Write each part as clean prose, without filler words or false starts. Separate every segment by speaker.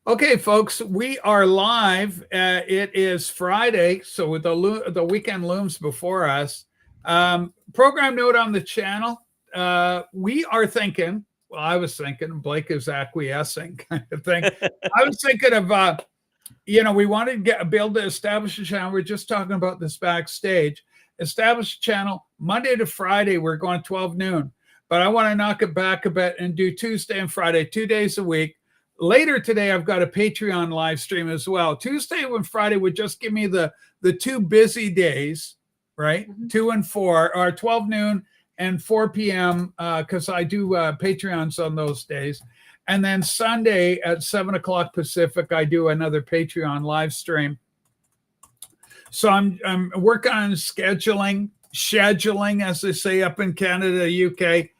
Speaker 1: Okay, folks, we are live. It is Friday, so with the weekend looms before us. Program note on the channel: we are thinking. Well, I was thinking. Blake is acquiescing, kind of thing. I was thinking of, we wanted to be able to establish a channel. We're just talking about this backstage. Establish a channel Monday to Friday. We're going 12 noon, but I want to knock it back a bit and do Tuesday and Friday, 2 days a week. Later today, I've got a Patreon live stream as well. Tuesday and Friday would just give me the two busy days, right? Mm-hmm. 2 and 4, or 12 noon and 4 p.m. Because I do Patreons on those days. And then Sunday at 7 o'clock Pacific, I do another Patreon live stream. So I'm working on scheduling, as they say up in Canada, UK.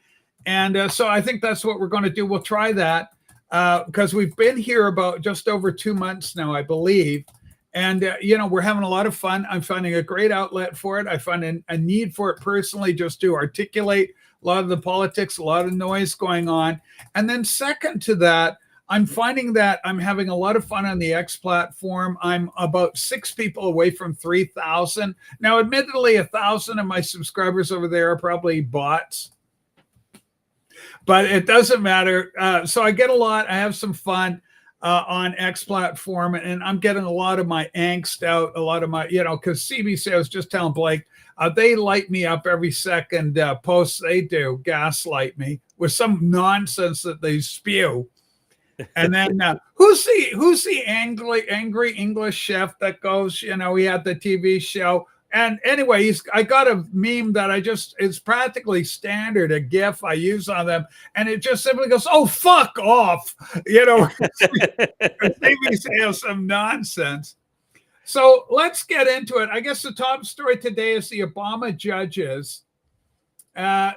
Speaker 1: And so I think that's what we're going to do. We'll try that. Because we've been here about just over 2 months now, I believe. And, we're having a lot of fun. I'm finding a great outlet for it. I find a need for it personally, just to articulate a lot of the politics, a lot of noise going on. And then second to that, I'm finding that I'm having a lot of fun on the X platform. I'm about 6 people away from 3,000. Now, admittedly, 1,000 of my subscribers over there are probably bots. But it doesn't matter. So I get a lot. I have some fun on X platform, and I'm getting a lot of my angst out, a lot of my, because CBC, I was just telling Blake, they light me up every second post they do, gaslight me with some nonsense that they spew. And then who's the angry English chef that goes, he had the TV show. And anyway, I got a meme that it's practically standard, a GIF I use on them. And it just simply goes, oh, fuck off. Maybe say some nonsense. So let's get into it. I guess the top story today is the Obama judges.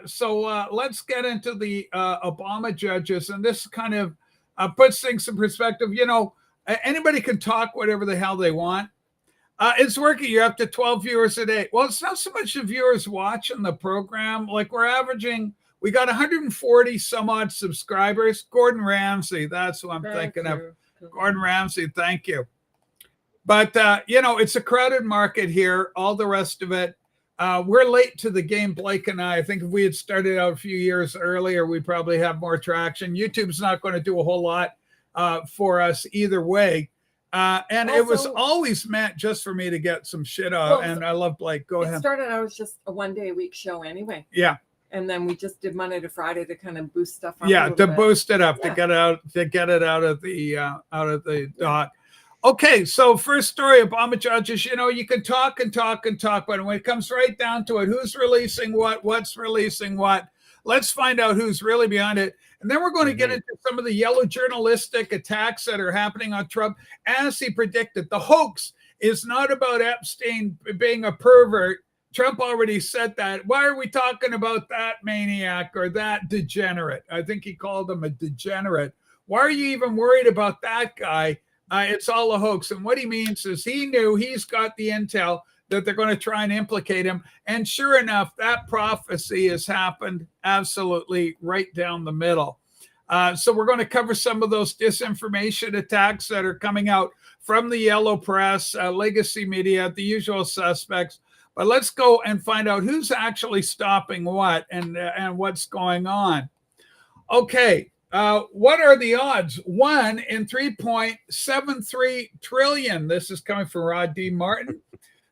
Speaker 1: So let's get into the Obama judges. And this kind of puts things in perspective. Anybody can talk whatever the hell they want. It's working. You're up to 12 viewers a day. Well, it's not so much the viewers watching the program. Like we got 140 some odd subscribers. Gordon Ramsay, that's who I'm thinking of. Gordon Ramsay, thank you. But, it's a crowded market here, all the rest of it. We're late to the game, Blake and I. I think if we had started out a few years earlier, we'd probably have more traction. YouTube's not going to do a whole lot for us either way. And also, it was always meant just for me to get some shit out. Well, and I love Blake. Go ahead.
Speaker 2: It started out as just a 1 day a week show anyway.
Speaker 1: Yeah.
Speaker 2: And then we just did Monday to Friday to kind of boost stuff up.
Speaker 1: Yeah, to boost it up, to get it out of the dot. Okay, so first story, Obama judges. You can talk and talk and talk, but when it comes right down to it, who's releasing what's releasing what? Let's find out who's really behind it. And then we're going to get into some of the yellow journalistic attacks that are happening on Trump. As he predicted, the hoax is not about Epstein being a pervert. Trump already said that. Why are we talking about that maniac or that degenerate? I think he called him a degenerate. Why are you even worried about that guy? It's all a hoax. And what he means is he's got the intel that they're going to try and implicate him. And sure enough, that prophecy has happened absolutely right down the middle. So we're going to cover some of those disinformation attacks that are coming out from the yellow press, legacy media, the usual suspects. But let's go and find out who's actually stopping what and what's going on. Okay. What are the odds? 1 in 3.73 trillion. This is coming from Rod D. Martin.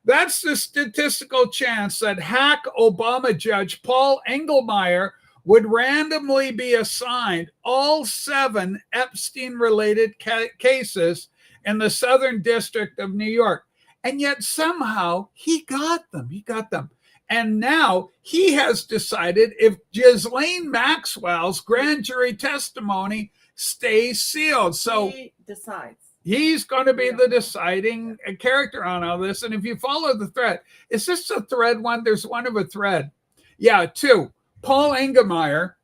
Speaker 1: That's the statistical chance that hack Obama judge Paul Engelmeyer would randomly be assigned all 7 Epstein-related cases in the Southern District of New York. And yet somehow he got them. And now he has decided if Ghislaine Maxwell's grand jury testimony stays sealed. So
Speaker 2: he decides.
Speaker 1: He's going to be the deciding character on all this. And if you follow the thread, is this a thread one? There's one of a thread. Yeah, 2. Paul Engelmeyer,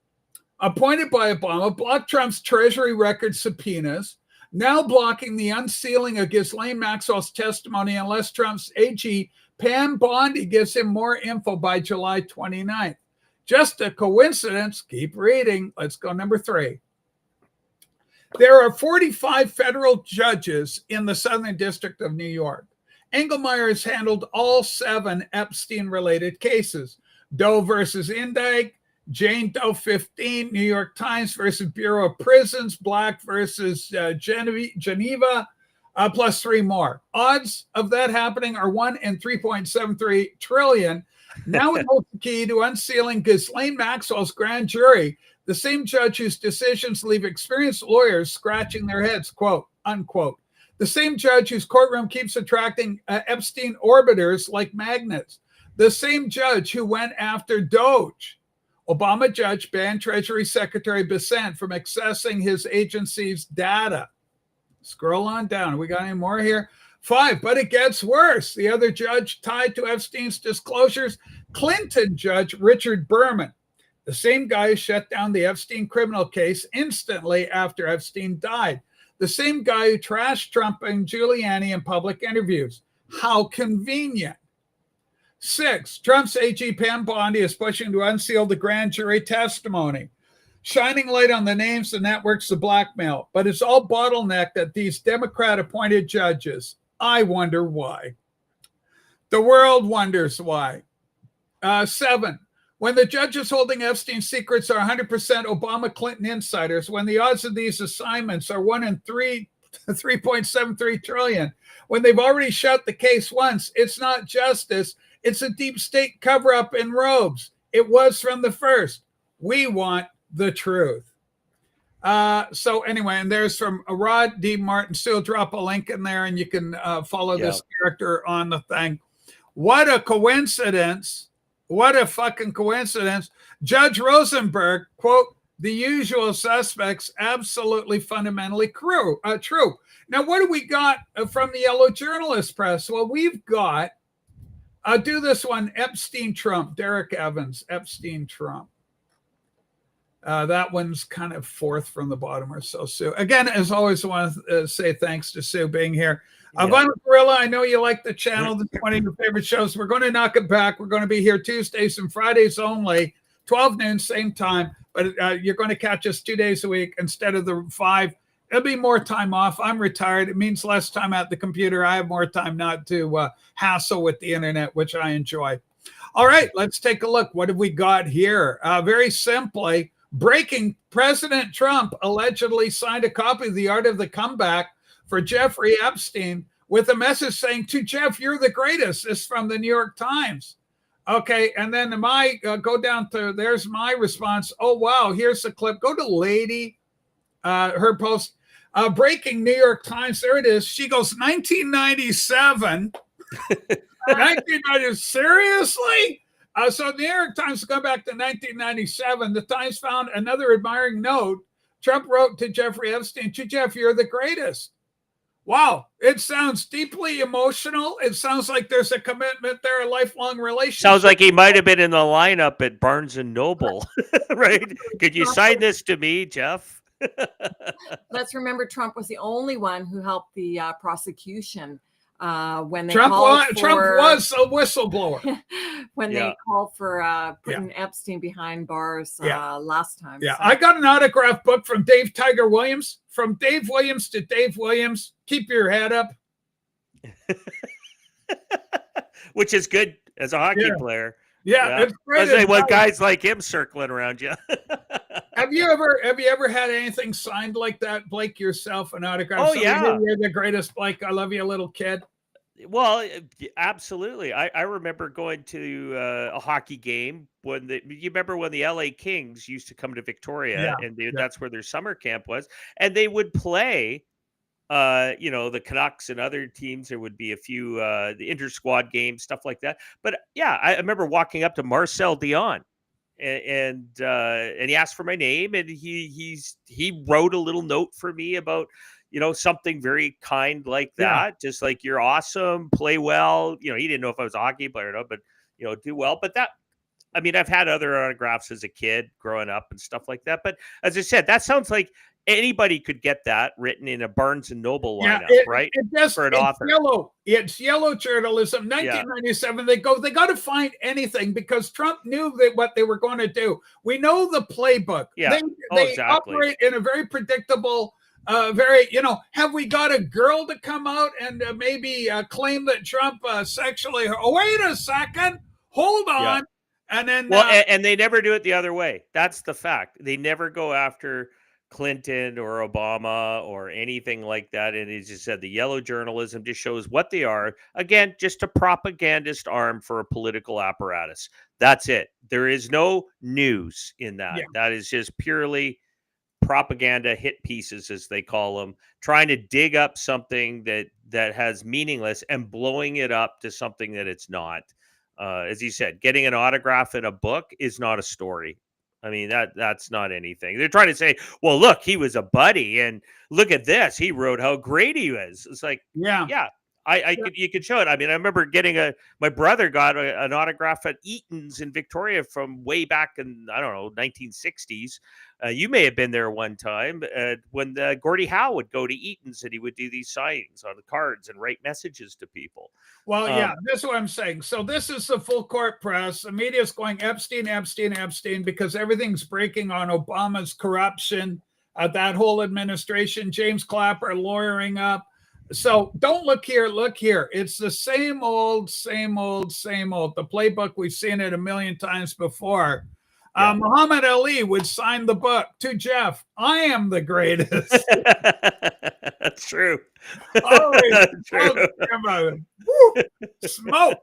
Speaker 1: appointed by Obama, blocked Trump's Treasury record subpoenas, now blocking the unsealing of Ghislaine Maxwell's testimony unless Trump's AG Pam Bondi gives him more info by July 29th. Just a coincidence. Keep reading. Let's go number 3. There are 45 federal judges in the Southern District of New York. Engelmeyer has handled all 7 Epstein-related cases. Doe versus Indig, Jane Doe 15, New York Times versus Bureau of Prisons, Black versus Geneva, plus 3 more. Odds of that happening are 1 in 3.73 trillion. Now it holds the key to unsealing Ghislaine Maxwell's grand jury, the same judge whose decisions leave experienced lawyers scratching their heads, quote, unquote. The same judge whose courtroom keeps attracting Epstein orbiters like magnets. The same judge who went after Doge. Obama judge banned Treasury Secretary Bissett from accessing his agency's data. Scroll on down. We got any more here? 5, but it gets worse. The other judge tied to Epstein's disclosures, Clinton Judge Richard Berman, the same guy who shut down the Epstein criminal case instantly after Epstein died. The same guy who trashed Trump and Giuliani in public interviews. How convenient. 6, Trump's AG Pam Bondi is pushing to unseal the grand jury testimony, shining light on the names and networks of blackmail. But it's all bottlenecked at these Democrat-appointed judges. I wonder why. The world wonders why. 7, when the judges holding Epstein's secrets are 100% Obama Clinton insiders, when the odds of these assignments are 1 in 3.73 trillion, when they've already shut the case once, it's not justice. It's a deep state cover-up in robes. It was from the first. We want the truth. So anyway, and there's from Rod D. Martin. Still drop a link in there, and you can follow this character on the thing. What a coincidence. What a fucking coincidence. Judge Rosenberg, quote, the usual suspects, absolutely fundamentally true. Now, what do we got from the Yellow Journalist Press? Well, we've got, I'll do this one, Epstein Trump, Derek Evans, Epstein Trump. That one's kind of 4th from the bottom or so. Sue. Again, as always, I want to say thanks to Sue being here. Vinyl Gorilla, I know you like the channel. This is one of your favorite shows. We're going to knock it back. We're going to be here Tuesdays and Fridays only, 12 noon, same time. But you're going to catch us 2 days a week instead of the 5. It'll be more time off. I'm retired. It means less time at the computer. I have more time not to hassle with the internet, which I enjoy. All right, let's take a look. What have we got here? Very simply, breaking, President Trump allegedly signed a copy of The Art of the Comeback for Jeffrey Epstein with a message saying, to Jeff, you're the greatest. This is from the New York Times. Okay, and then go down to, there's my response. Oh, wow, here's the clip. Go to Lady, her post. Breaking New York Times, there it is. She goes, 1997. 1990, seriously? So the New York Times go back to 1997. The Times found another admiring note. Trump wrote to Jeffrey Epstein, to Jeff, you're the greatest. Wow, it sounds deeply emotional. It sounds like there's a commitment there, a lifelong relationship.
Speaker 3: Sounds like he might have been in the lineup at Barnes and Noble, right? Could you sign this to me, Jeff?
Speaker 2: Let's remember Trump was the only one who helped the prosecution when they
Speaker 1: Trump
Speaker 2: Trump
Speaker 1: was a whistleblower
Speaker 2: when they called for putting Epstein behind bars last time.
Speaker 1: Yeah,
Speaker 2: so.
Speaker 1: I got an autograph book from Dave Tiger Williams. From Dave Williams to Dave Williams. Keep your head up.
Speaker 3: Which is good as a hockey player.
Speaker 1: Yeah, it's great.
Speaker 3: Let's say with guys like him circling around you.
Speaker 1: Have you ever had anything signed like that, Blake, yourself, an autograph?
Speaker 3: Oh, yeah.
Speaker 1: You're the greatest, Blake. I love you, little kid.
Speaker 3: Well, absolutely. I remember going to a hockey game you remember when the LA Kings used to come to Victoria, and that's where their summer camp was, and they would play, the Canucks and other teams. There would be a few the inter-squad games, stuff like that. But yeah, I remember walking up to Marcel Dion, and he asked for my name, and he wrote a little note for me about, something very kind like that. Just like, you're awesome, play well. He didn't know if I was a hockey player or not, but, do well. But I've had other autographs as a kid growing up and stuff like that. But as I said, that sounds like anybody could get that written in a Barnes and Noble lineup, right? For an author.
Speaker 1: It's yellow journalism. 1997. They got to find anything because Trump knew what they were going to do. We know the playbook.
Speaker 3: Yeah.
Speaker 1: They
Speaker 3: exactly.
Speaker 1: operate in a very predictable very, have we got a girl to come out and maybe claim that Trump sexually? Oh, wait a second, hold
Speaker 3: Yeah.
Speaker 1: on, and then
Speaker 3: Well, and they never do it the other way. That's the fact. They never go after Clinton or Obama or anything like that. And as you said, the yellow journalism just shows what they are. Again, just a propagandist arm for a political apparatus. That's it. There is no news in that.
Speaker 1: Yeah.
Speaker 3: That is just purely propaganda hit pieces, as they call them, trying to dig up something that has meaningless and blowing it up to something that it's not. As you said, getting an autograph in a book is not a story. I mean, that's not anything. They're trying to say, well, look, he was a buddy, and look at this. He wrote how great he was. It's like,
Speaker 1: yeah,
Speaker 3: yeah, you could show it. I mean, I remember getting my brother got an autograph at Eaton's in Victoria from way back in, I don't know, 1960s. You may have been there one time when Gordie Howe would go to Eaton's and he would do these signings on the cards and write messages to people.
Speaker 1: Well, yeah, that's what I'm saying. So this is the full court press. The media is going Epstein, Epstein, Epstein, because everything's breaking on Obama's corruption, that whole administration, James Clapper lawyering up. So don't look here, look here. It's the same old, same old, same old. The playbook, we've seen it a million times before. Yeah. Muhammad Ali would sign the book to Jeff. I am the greatest.
Speaker 3: That's true.
Speaker 1: Always true. Smoke.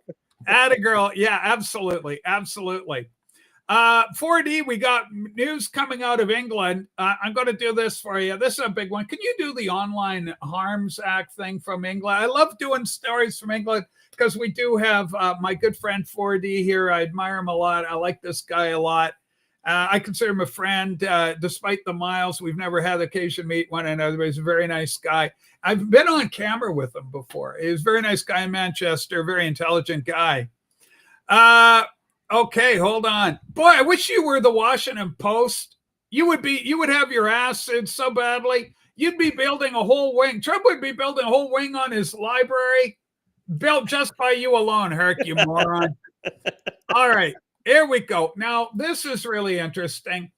Speaker 1: Atta girl. Yeah, absolutely. Absolutely. 4D, we got news coming out of England. I'm going to do this for you. This is a big one. Can you do the Online Harms Act thing from England? I love doing stories from England because we do have my good friend 4D here. I admire him a lot. I like this guy a lot. I consider him a friend, despite the miles. We've never had occasion to meet one another, but he's a very nice guy. I've been on camera with him before. He's a very nice guy in Manchester, very intelligent guy. Okay, hold on. Boy, I wish you were the Washington Post. You would have your ass sued so badly. You'd be building a whole wing. Trump would be building a whole wing on his library, built just by you alone, Herc, you moron. All right. Here we go. Now, this is really interesting.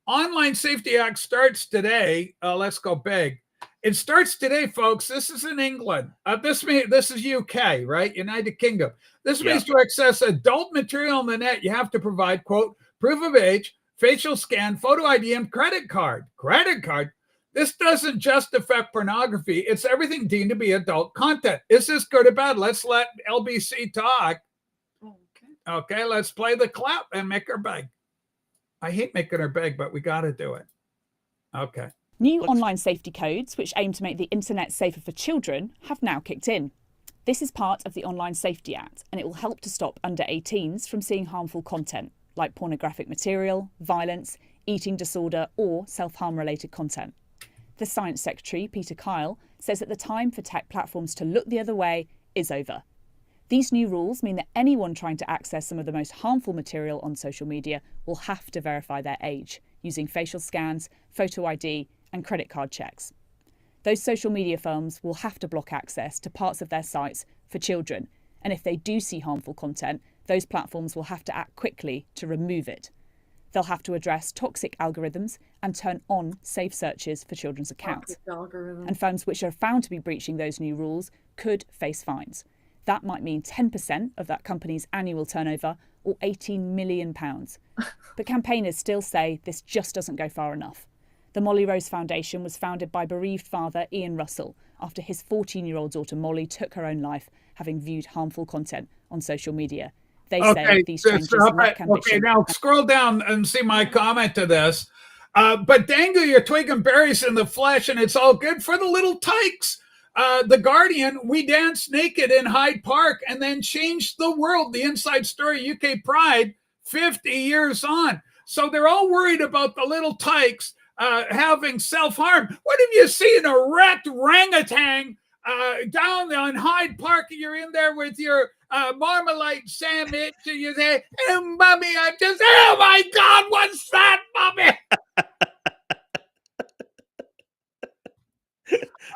Speaker 1: Online Safety Act starts today. Let's go big. It starts today, folks. This is in England. This is UK, right? United Kingdom. This means to access adult material on the net, you have to provide, quote, proof of age, facial scan, photo ID, and credit card. Credit card. This doesn't just affect pornography. It's everything deemed to be adult content. Is this good or bad? Let's let LBC talk. Okay, let's play the clap and make her beg. I hate making her beg, but we got to do it. Okay.
Speaker 4: New online safety codes, which aim to make the internet safer for children, have now kicked in. This is part of the Online Safety Act, and it will help to stop under 18s from seeing harmful content, like pornographic material, violence, eating disorder, or self-harm related content. The Science Secretary, Peter Kyle, says that the time for tech platforms to look the other way is over. These new rules mean that anyone trying to access some of the most harmful material on social media will have to verify their age, using facial scans, photo ID, and credit card checks. Those social media firms will have to block access to parts of their sites for children, and if they do see harmful content, those platforms will have to act quickly to remove it. They'll have to address toxic algorithms and turn on safe searches for children's accounts. And firms which are found to be breaching those new rules could face fines. That might mean 10% of that company's annual turnover, or £18 million. But campaigners still say this just doesn't go far enough. The Molly Rose Foundation was founded by bereaved father Ian Russell after his 14-year-old daughter Molly took her own life, having viewed harmful content on social media. They say these changes lack ambition.
Speaker 1: Okay, now scroll down and see my comment to this. But dangle your twig and berries in the flesh, and it's all good for the little tykes. The Guardian, we danced naked in Hyde Park and then changed the world. The inside story, UK Pride, 50 years on. So they're all worried about the little tykes having self-harm. What have you seen? A wrecked orangutan down on Hyde Park. You're in there with your Marmite sandwich. And you say, "Oh, mommy, oh my God, what's that, mommy?"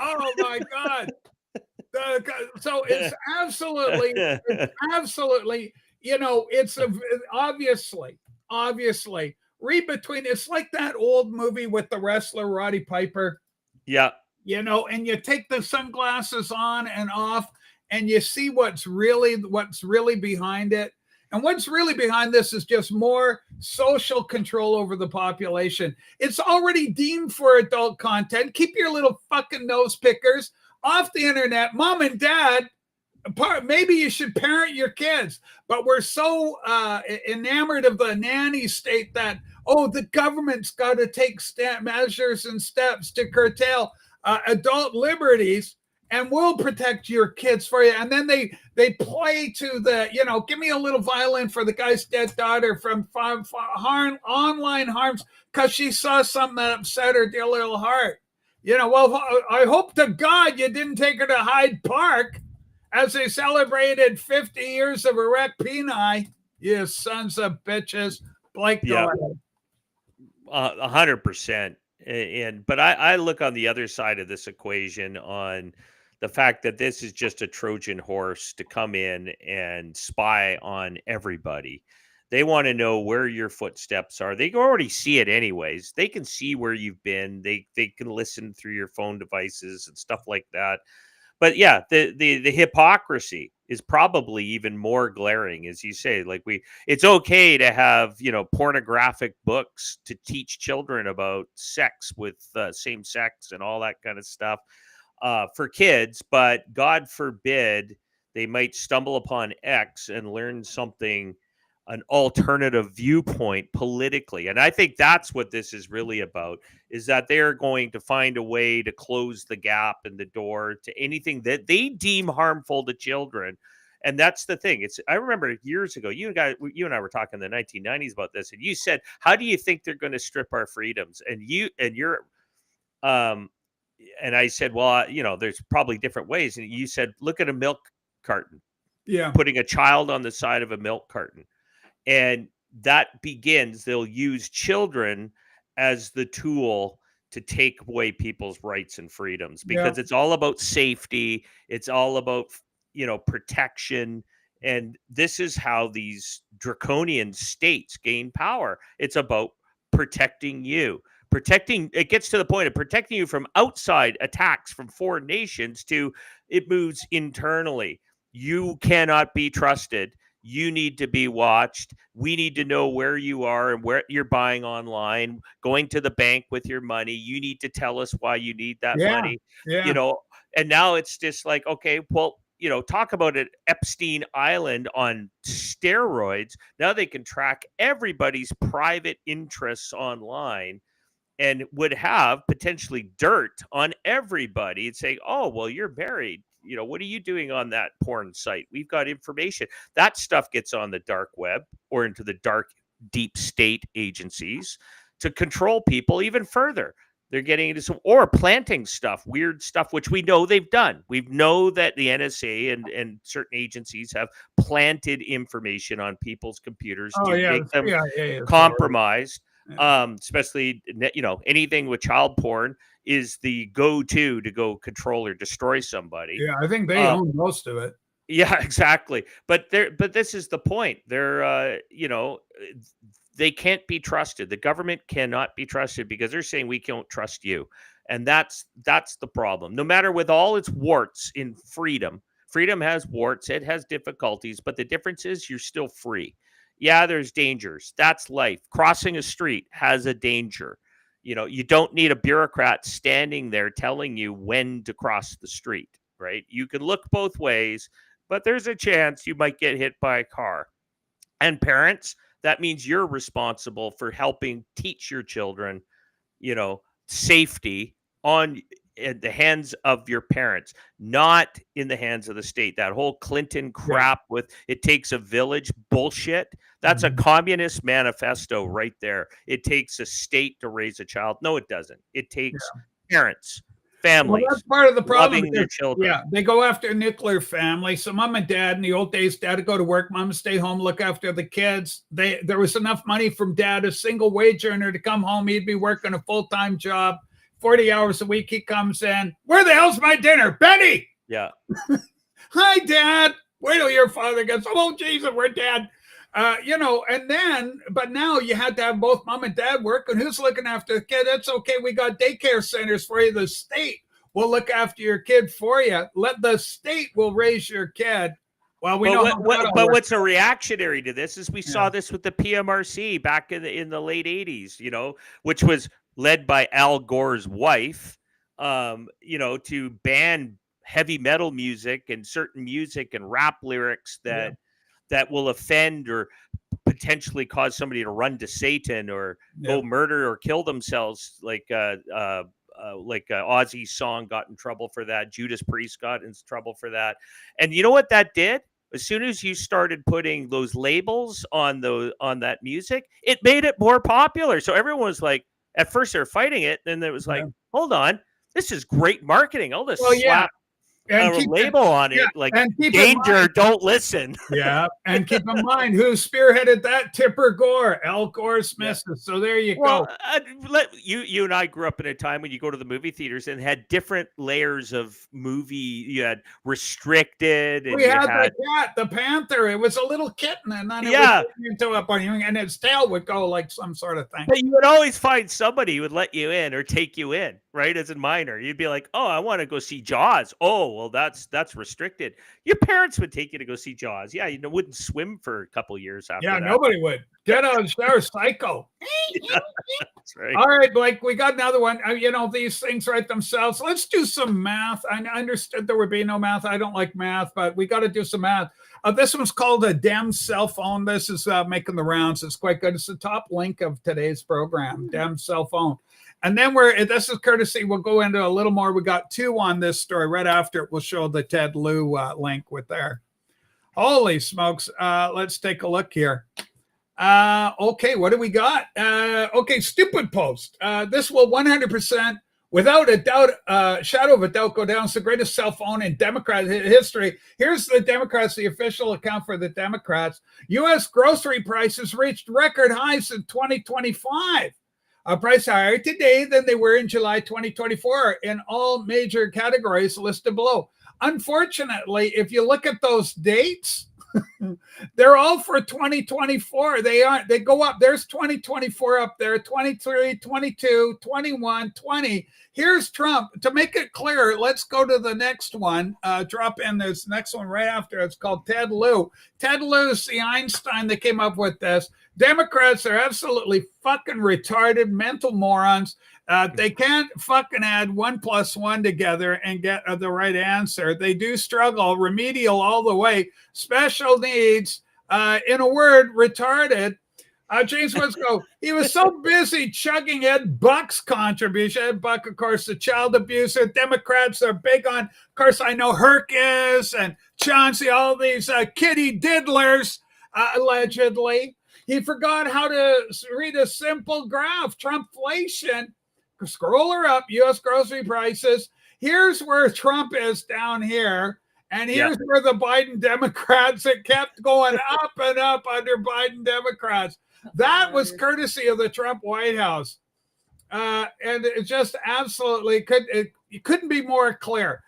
Speaker 1: Oh my God. So it's absolutely, it's obviously read between. It's like that old movie with the wrestler Roddy Piper.
Speaker 3: Yeah.
Speaker 1: You know, and you take the sunglasses on and off, and you see what's really behind it. And what's really behind this is just more social control over the population. It's already deemed for adult content. Keep your little fucking nose pickers off the internet. Mom and dad, maybe you should parent your kids, but we're so enamored of the nanny state that, oh, the government's got to take measures and steps to curtail adult liberties, and we'll protect your kids for you. And then they play to the, you know, give me a little violin for the guy's dead daughter from online harms because she saw something that upset her dear little heart. You know, well, I hope to God you didn't take her to Hyde Park as they celebrated 50 years of erect peni. You sons of bitches. Blake,
Speaker 3: Yeah.
Speaker 1: go ahead.
Speaker 3: 100%. But I look on the other side of this equation on the fact that this is just a Trojan horse to come in and spy on everybody. They want to know where your footsteps are. They can already see it anyways. They can see where you've been. They can listen through your phone devices and stuff like that. But yeah, the hypocrisy is probably even more glaring, as you say. Like it's okay to have, you know, pornographic books to teach children about sex with same sex and all that kind of stuff for kids, but God forbid they might stumble upon X and learn something, an alternative viewpoint politically. And I think that's what this is really about, is that they're going to find a way to close the gap and the door to anything that they deem harmful to children. And that's the thing. I remember years ago, you and I were talking in the 1990s about this, and you said, how do you think they're going to strip our freedoms? And and I said, well, you know, there's probably different ways. And you said, look at a milk carton.
Speaker 1: Yeah.
Speaker 3: Putting a child on the side of a milk carton. And that begins, they'll use children as the tool to take away people's rights and freedoms, because it's all about safety. It's all about, you know, protection. And this is how these draconian states gain power. It's about protecting you. It gets to the point of protecting you from outside attacks from foreign nations to it moves internally. You cannot be trusted. You need to be watched. We need to know where you are and where you're buying online, going to the bank with your money. You need to tell us why you need that money, you know, and now it's just like, okay, well, you know, talk about an Epstein Island on steroids. Now they can track everybody's private interests online and would have potentially dirt on everybody and say, oh, well, you're married. You know, what are you doing on that porn site? We've got information. That stuff gets on the dark web or into the dark, deep state agencies to control people even further. They're getting into some, or planting stuff, weird stuff, which we know they've done. We know that the NSA and certain agencies have planted information on people's computers to make them compromised. Especially, you know, anything with child porn is the go-to to go control or destroy somebody.
Speaker 1: Yeah, I think they own most of it.
Speaker 3: Yeah, exactly. But this is the point. They're, you know, they can't be trusted. The government cannot be trusted because they're saying we can't trust you. And that's the problem. No matter with all its warts in freedom has warts, it has difficulties, but the difference is you're still free. Yeah, there's dangers. That's life. Crossing a street has a danger. You know, you don't need a bureaucrat standing there telling you when to cross the street, right? You can look both ways, but there's a chance you might get hit by a car. And parents, that means you're responsible for helping teach your children, you know, safety in the hands of your parents, not in the hands of the state. That whole Clinton crap with it takes a village bullshit. That's a communist manifesto right there. It takes a state to raise a child. No, it doesn't. It takes parents, families.
Speaker 1: Well, that's part of the problem.
Speaker 3: Loving their children.
Speaker 1: Yeah, they go after a nuclear family. So mom and dad in the old days, dad would go to work, mom would stay home, look after the kids. There was enough money from dad, a single wage earner, to come home. He'd be working a full-time job. 40 hours a week, he comes in. Where the hell's my dinner? Betty!
Speaker 3: Yeah.
Speaker 1: Hi, Dad. Wait till your father gets, oh, Jesus, we're dead. But now you had to have both mom and dad work, and who's looking after the kid? That's okay. We got daycare centers for you. The state will look after your kid for you. Let the state will raise your kid. Well, we know
Speaker 3: but what's a reactionary to this is we saw this with the PMRC back in the late 80s, which was led by Al Gore's wife, to ban heavy metal music and certain music and rap lyrics that will offend or potentially cause somebody to run to Satan or go murder or kill themselves, like Ozzy's song got in trouble for that. Judas Priest got in trouble for that. And you know what that did? As soon as you started putting those labels on that music, it made it more popular. So everyone was like, at first they're fighting it, and it was like, hold on, this is great marketing. I'll just slap a label on it, like danger, don't listen.
Speaker 1: And keep in mind who spearheaded that. Tipper Gore, Al Gore's missus. So there you go.
Speaker 3: You and I grew up in a time when you go to the movie theaters and had different layers of movie. You had restricted, and
Speaker 1: we had the cat, the panther. It was a little kitten, and then it would into a bunny, and its tail would go like some sort of thing.
Speaker 3: But you would always find somebody who would let you in or take you in, right? As a minor, you'd be like, "Oh, I want to go see Jaws." Oh, well, that's restricted. Your parents would take you to go see Jaws. Yeah, you wouldn't swim for a couple years after that.
Speaker 1: Nobody would. Get out of the shower, psycho.
Speaker 3: That's right.
Speaker 1: All right, Blake, we got another one. These things write themselves. Let's do some math. I understood there would be no math. I don't like math, but we got to do some math. This one's called a Dem cell phone. This is making the rounds. It's quite good. It's the top link of today's program, Dem cell phone. And then this is courtesy. We'll go into a little more. We got two on this story. Right after it, we'll show the Ted Lieu link with there. Holy smokes. Let's take a look here. Okay, what do we got? Okay, stupid post. This will 100%, without a doubt, shadow of a doubt, go down. It's the greatest cell phone in Democrat history. Here's the Democrats, the official account for the Democrats. U.S. grocery prices reached record highs in 2025. A price higher today than they were in July 2024 in all major categories listed below. Unfortunately, if you look at those dates, they're all for 2024. They go up. There's 2024 up there, 23, 22, 21, 20. Here's Trump. To make it clear, let's go to the next one. Drop in this next one right after. It's called Ted Lieu. Ted Lieu's the Einstein that came up with this. Democrats are absolutely fucking retarded, mental morons. They can't fucking add 1 + 1 together and get the right answer. They do struggle, remedial all the way. Special needs, in a word, retarded. James Wisco, he was so busy chugging Ed Buck's contribution. Ed Buck, of course, the child abuser. Democrats are big on, of course, I know Herc is, and Chauncey, all these kitty diddlers, allegedly. He forgot how to read a simple graph. Trumpflation. Scroll her up, U.S. grocery prices. Here's where Trump is down here. And here's where the Biden Democrats, it kept going up and up under Biden Democrats. That was courtesy of the Trump White House. And it just absolutely couldn't be more clear.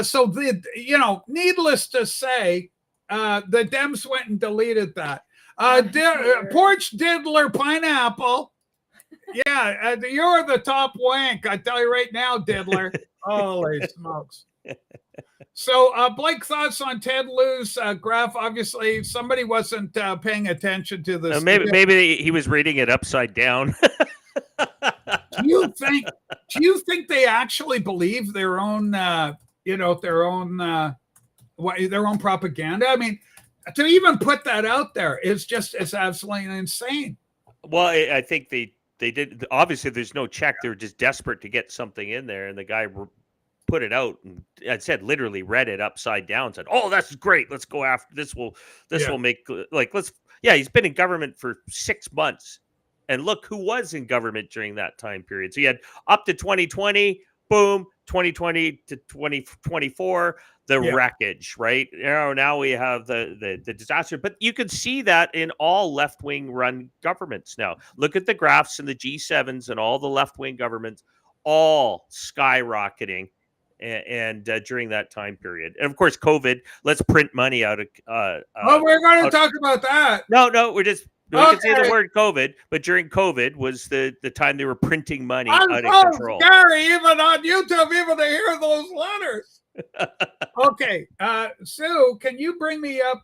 Speaker 1: So, needless to say, the Dems went and deleted that. Porch Diddler Pineapple. Yeah, you're the top wank. I tell you right now, Diddler. Holy smokes. So, Blake, thoughts on Ted Lieu's graph? Obviously, somebody wasn't paying attention to this.
Speaker 3: Maybe he was reading it upside down.
Speaker 1: Do you think they actually believe their own, their own propaganda? I mean, to even put that out there it's absolutely insane.
Speaker 3: Well, I think they did. Obviously, there's no check. They were just desperate to get something in there, and the guy put it out and I said literally read it upside down. Said, "Oh, that's great. Let's go after this. Will make he's been in government for 6 months, and look who was in government during that time period. So you had up to 2020, boom, 2020 to 2024, the wreckage, right? Now we have the disaster, but you can see that in all left-wing run governments now. Look at the graphs in the G7s and all the left-wing governments, all skyrocketing and during that time period. And of course, COVID. Let's print money out of.
Speaker 1: Oh, we're going to talk about that.
Speaker 3: No, we can say the
Speaker 1: Okay.
Speaker 3: word COVID, but during COVID was the time they were printing money
Speaker 1: I'm
Speaker 3: out of
Speaker 1: so
Speaker 3: control.
Speaker 1: scary, even on YouTube, even to hear those letters. Okay, Sue, can you bring me up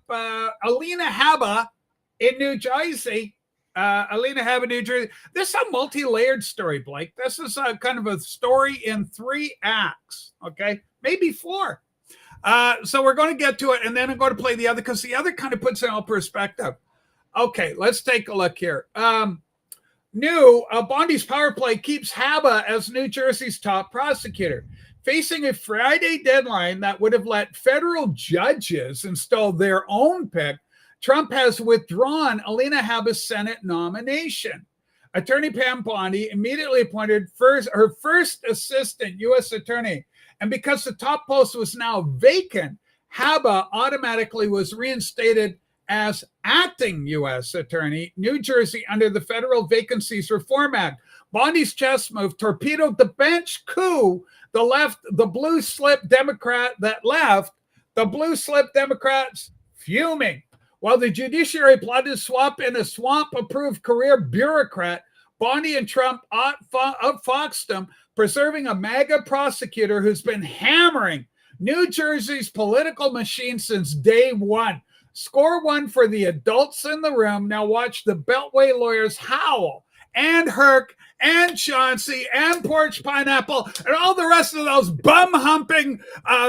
Speaker 1: Alina Habba in New Jersey? Alina Habba, New Jersey. This is a multi-layered story, Blake. This is a kind of a story in 3 acts, okay? Maybe 4. So we're going to get to it, and then I'm going to play the other, because the other kind of puts it in perspective. Okay, let's take a look here. Bondi's power play keeps Habba as New Jersey's top prosecutor. Facing a Friday deadline that would have let federal judges install their own pick, Trump has withdrawn Alina Habba's Senate nomination. Attorney Pam Bondi immediately appointed her first assistant U.S. attorney. And because the top post was now vacant, Habba automatically was reinstated as acting U.S. attorney, New Jersey, under the Federal Vacancies Reform Act. Bondi's chess move torpedoed the bench coup. The blue slip Democrat that left, the blue slip Democrats fuming. While the judiciary plotted to swap in a swamp-approved career bureaucrat, Bondi and Trump outfoxed him, preserving a MAGA prosecutor who's been hammering New Jersey's political machine since day one. Score 1 for the adults in the room. Now watch the Beltway lawyers howl, and Herc, and Chauncey, and Porch Pineapple, and all the rest of those bum-humping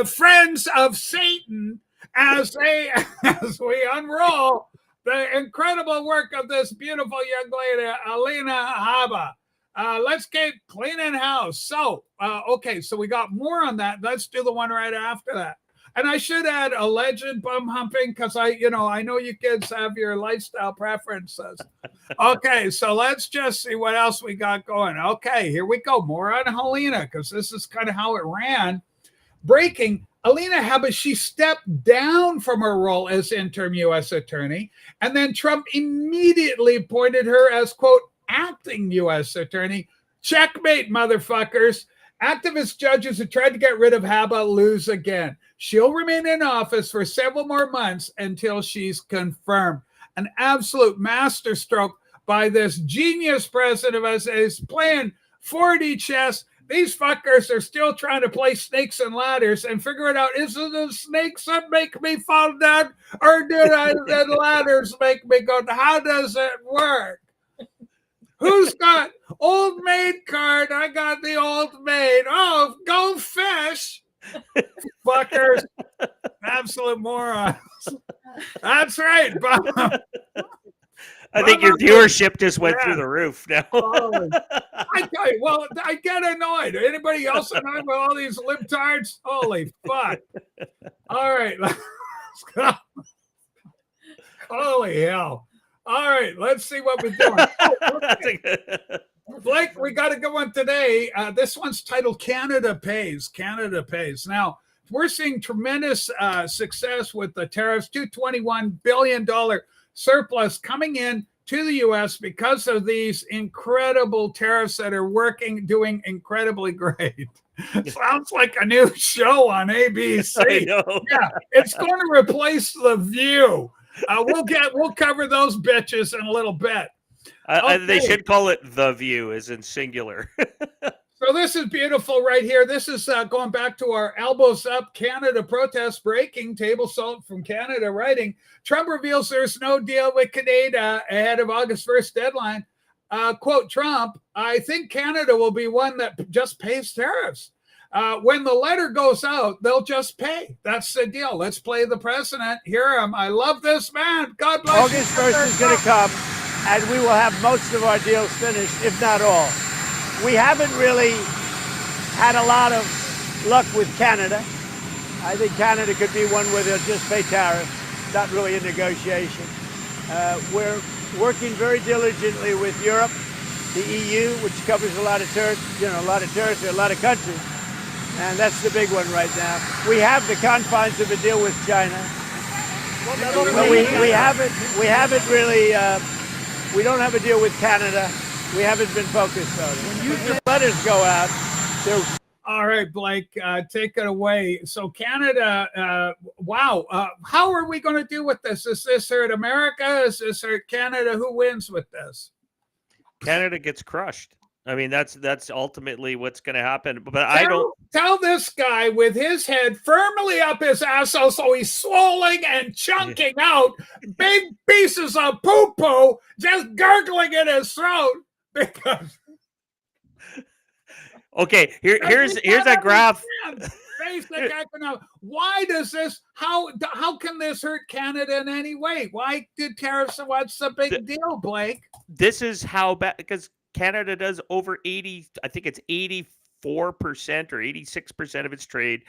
Speaker 1: friends of Satan as we unroll the incredible work of this beautiful young lady, Alina Habba. Let's keep cleaning house. So, okay, so we got more on that. Let's do the one right after that. And I should add alleged bum humping, because I know you kids have your lifestyle preferences. Okay, so let's just see what else we got going. Okay, here we go. More on Helena, because this is kind of how it ran. Breaking, Alina Habba, she stepped down from her role as interim U.S. attorney, and then Trump immediately appointed her as, quote, acting U.S. attorney. Checkmate, motherfuckers. Activist judges who tried to get rid of Habba lose again. She'll remain in office for several more months until she's confirmed. An absolute masterstroke by this genius president of us is playing 4D chess. These fuckers are still trying to play snakes and ladders and figure it out. Is it the snakes that make me fall down, or did the ladders make me go? How does it work? Who's got old maid card? I got the old maid. Oh, go fish. Fuckers. Absolute morons. That's right, Bob.
Speaker 3: I think your viewership just went through the roof now.
Speaker 1: I tell you, well, I get annoyed. Anybody else annoyed with all these libtards? Holy fuck. All right. Let's go. Holy hell. All right, let's see what we're doing. Okay. Blake, we got to go on today. This one's titled Canada Pays. Canada Pays. Now, we're seeing tremendous success with the tariffs, $221 billion surplus coming in to the U.S. because of these incredible tariffs that are doing incredibly great. Sounds like a new show on ABC.
Speaker 3: I know.
Speaker 1: Yeah, it's going to replace The View. We'll cover those bitches in a little bit. Okay.
Speaker 3: They should call it The View, as in singular.
Speaker 1: So this is beautiful right here. This is going back to our elbows up Canada protest breaking. Table Salt from Canada writing. Trump reveals there's no deal with Canada ahead of August 1st deadline. Quote Trump, I think Canada will be one that just pays tariffs. When the letter goes out, they'll just pay. That's the deal. Let's play the president. Hear him. I love this man. God bless you.
Speaker 5: August 1st is going to come, and we will have most of our deals finished, if not all. We haven't really had a lot of luck with Canada. I think Canada could be one where they'll just pay tariffs, not really a negotiation. We're working very diligently with Europe, the EU, which covers a lot of territory, a lot of countries. And that's the big one right now. We have the confines of a deal with China. But we haven't really, we don't have a deal with Canada. We haven't been focused on it. When the letters go out,
Speaker 1: All right, Blake, take it away. So Canada, wow. How are we going to do with this? Is this hurt America? Is this hurt Canada? Who wins with this?
Speaker 3: Canada gets crushed. I mean, that's ultimately what's going to happen. But I don't
Speaker 1: tell this guy with his head firmly up his asshole, so he's swollen and chunking out big pieces of poo-poo, just gurgling in his throat because.
Speaker 3: Okay, here's a graph.
Speaker 1: Basic economic. Why does this? How can this hurt Canada in any way? Why did tariffs? What's the big deal, Blake?
Speaker 3: This is how bad, because Canada does over 80. I think it's 84% or 86% of its trade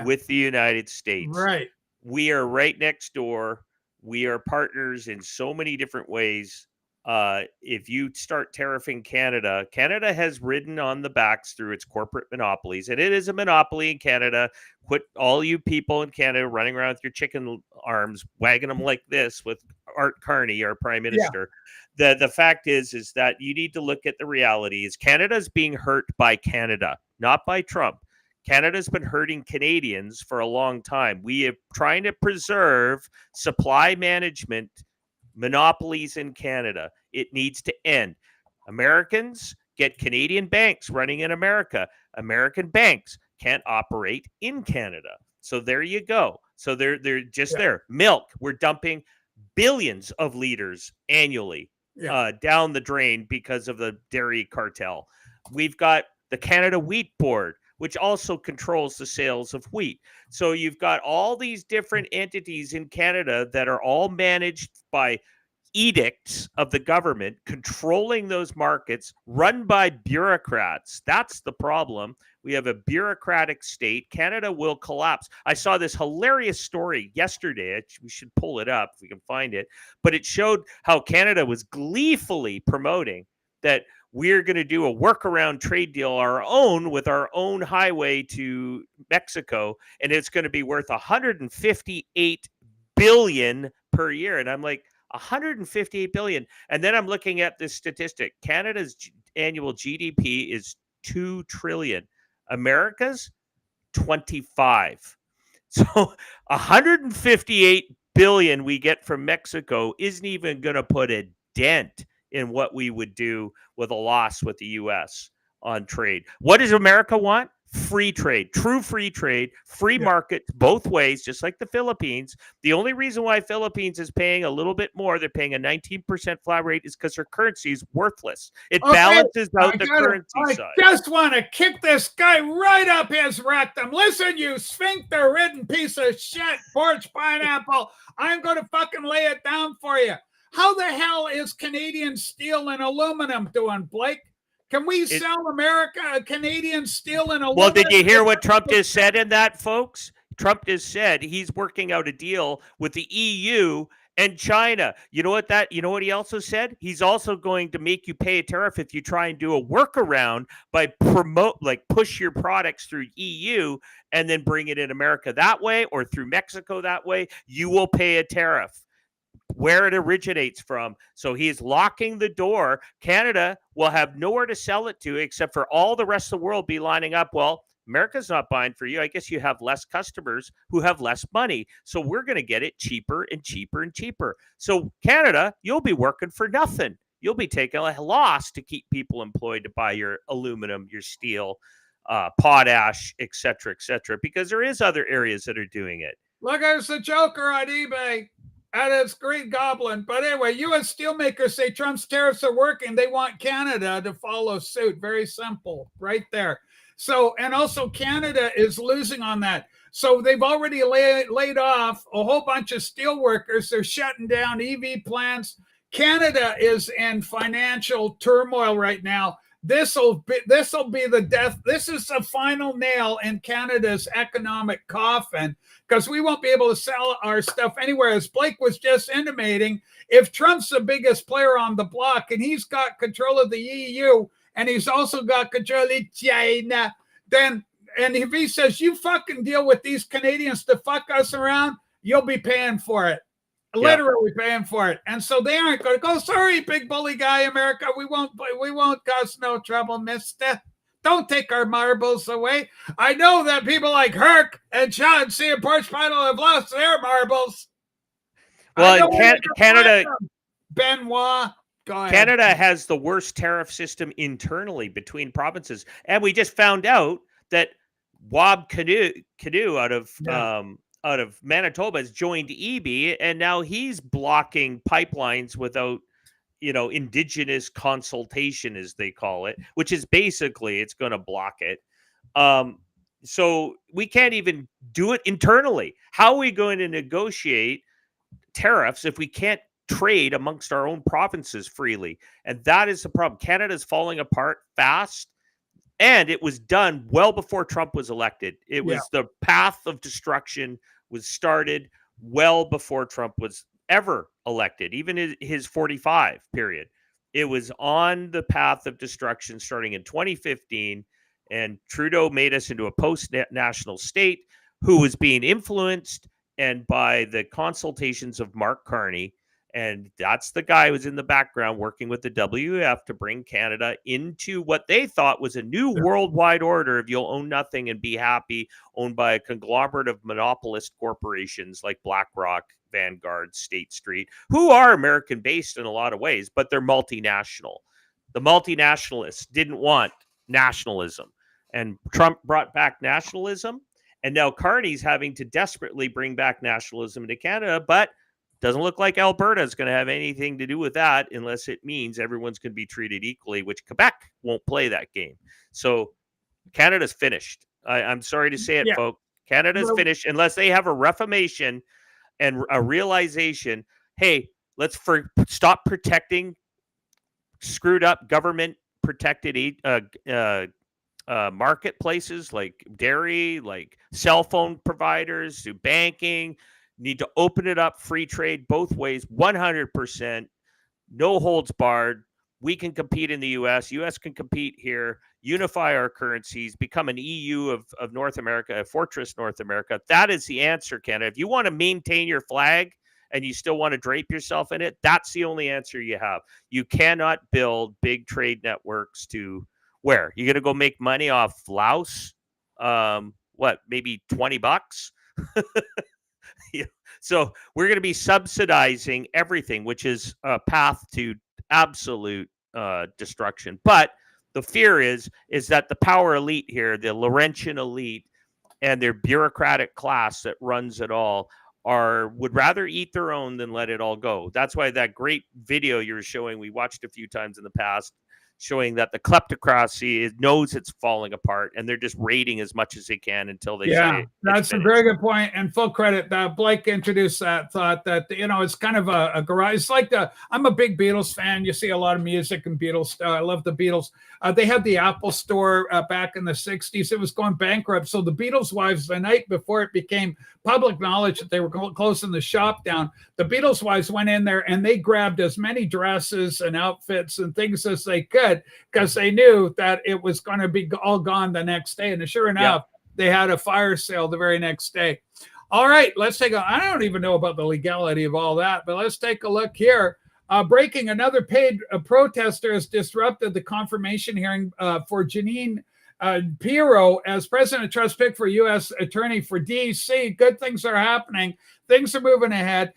Speaker 3: with the United States.
Speaker 1: Right.
Speaker 3: We are right next door. We are partners in so many different ways. If you start tariffing Canada, Canada has ridden on the backs through its corporate monopolies, and it is a monopoly in Canada. Quit all you people in Canada running around with your chicken arms, wagging them like this with Art Carney, our prime minister. Yeah. The fact is that you need to look at the reality is Canada's being hurt by Canada, not by Trump. Canada's been hurting Canadians for a long time. We are trying to preserve supply management monopolies in Canada. It needs to end. Americans get Canadian banks running in America. American banks can't operate in Canada. So there you go. So they're just there. Milk, we're dumping billions of liters annually down the drain because of the dairy cartel. We've got the Canada Wheat Board, which also controls the sales of wheat. So you've got all these different entities in Canada that are all managed by edicts of the government, controlling those markets, run by bureaucrats. That's the problem. We have a bureaucratic state. Canada will collapse. I saw this hilarious story yesterday. We should pull it up if we can find it. But it showed how Canada was gleefully promoting that we're going to do a workaround trade deal our own with our own highway to Mexico, and it's going to be worth $158 billion per year. And I'm like, 158 billion. And then I'm looking at this statistic. Canada's annual GDP is 2 trillion. America's 25. So 158 billion we get from Mexico isn't even going to put a dent in what we would do with a loss with the US on trade. What does America want? Free trade, true free trade, free market both ways, just like the Philippines. The only reason why Philippines is paying a little bit more, they're paying a 19% flat rate, is because their currency is worthless. It balances out the currency side.
Speaker 1: I just want to kick this guy right up his rectum. Listen, you sphincter-ridden piece of shit, porch pineapple. I'm going to fucking lay it down for you. How the hell is Canadian steel and aluminum doing, Blake? Can we sell America Canadian steel and aluminum?
Speaker 3: Well, did you hear what Trump just said in that, folks? Trump just said he's working out a deal with the EU and China. You know what he also said? He's also going to make you pay a tariff if you try and do a workaround by push your products through EU and then bring it in America that way or through Mexico that way. You will pay a tariff where it originates from. So he is locking the door. Canada will have nowhere to sell it to except for all the rest of the world be lining up. Well, America's not buying for you. I guess you have less customers who have less money. So we're going to get it cheaper and cheaper and cheaper. So Canada, you'll be working for nothing. You'll be taking a loss to keep people employed to buy your aluminum, your steel, potash, et cetera, because there is other areas that are doing it.
Speaker 1: Look, there's the Joker on eBay. And it's Green Goblin. But anyway, U.S. steelmakers say Trump's tariffs are working. They want Canada to follow suit. Very simple, right there. So, and also Canada is losing on that. So they've already laid off a whole bunch of steel workers. They're shutting down EV plants. Canada is in financial turmoil right now. This will be the death. This is the final nail in Canada's economic coffin, because we won't be able to sell our stuff anywhere. As Blake was just intimating, if Trump's the biggest player on the block and he's got control of the EU and he's also got control of China, then, and if he says, you fucking deal with these Canadians to fuck us around, you'll be paying for it. Literally paying for it. And so they aren't going to go, sorry, big bully guy, America, we won't cause no trouble, mister. Don't take our marbles away. I know that people like Herc and Chauncey and Porch Pine have lost their marbles.
Speaker 3: Well, Canada,
Speaker 1: Benoit, go ahead.
Speaker 3: Canada has the worst tariff system internally between provinces, and we just found out that Wab Canoe out of Manitoba has joined EB, and now he's blocking pipelines without, indigenous consultation, as they call it, which is basically it's going to block it. So we can't even do it internally. How are we going to negotiate tariffs if we can't trade amongst our own provinces freely? And that is the problem. Canada's falling apart fast. And it was done well before Trump was elected. It was the path of destruction was started well before Trump was ever elected, even his 45 period. It was on the path of destruction starting in 2015. And Trudeau made us into a post-national state who was being influenced and by the consultations of Mark Carney. And that's the guy who was in the background working with the WF to bring Canada into what they thought was a new worldwide order of you'll own nothing and be happy, owned by a conglomerate of monopolist corporations like BlackRock, Vanguard, State Street, who are American-based in a lot of ways, but they're multinational. The multinationalists didn't want nationalism, and Trump brought back nationalism, and now Carney's having to desperately bring back nationalism into Canada, but doesn't look like Alberta is going to have anything to do with that unless it means everyone's going to be treated equally, which Quebec won't play that game. So Canada's finished. I'm sorry to say it, folks. Canada's finished unless they have a reformation and a realization, hey, let's stop protecting screwed up government protected marketplaces like dairy, like cell phone providers, to banking. Need to open it up, free trade both ways, 100%, no holds barred. We can compete in the U.S. U.S. can compete here, unify our currencies, become an EU of North America, a fortress North America. That is the answer, Canada. If you want to maintain your flag and you still want to drape yourself in it, that's the only answer you have. You cannot build big trade networks to where? You're going to go make money off Laos? Maybe $20? So we're going to be subsidizing everything, which is a path to absolute destruction. But the fear is that the power elite here, the Laurentian elite and their bureaucratic class that runs it all, would rather eat their own than let it all go. That's why that great video you were showing, we watched a few times in the past, showing that the kleptocracy knows it's falling apart and they're just raiding as much as they can until they say
Speaker 1: that's a very good point, and full credit that Blake introduced that thought that it's kind of a garage. It's like I'm a big Beatles fan. You see a lot of music and Beatles. I love the Beatles. They had the Apple Store back in the 60s. It was going bankrupt. So the Beatles wives, the night before it became public knowledge that they were closing the shop down, the Beatles wives went in there and they grabbed as many dresses and outfits and things as they could, because they knew that it was going to be all gone the next day. And sure enough, they had a fire sale the very next day. All right, let's take I don't even know about the legality of all that, but let's take a look here. Breaking, another paid protester has disrupted the confirmation hearing for Janine Pirro as President Trump's pick for U.S. Attorney for D.C. Good things are happening. Things are moving ahead.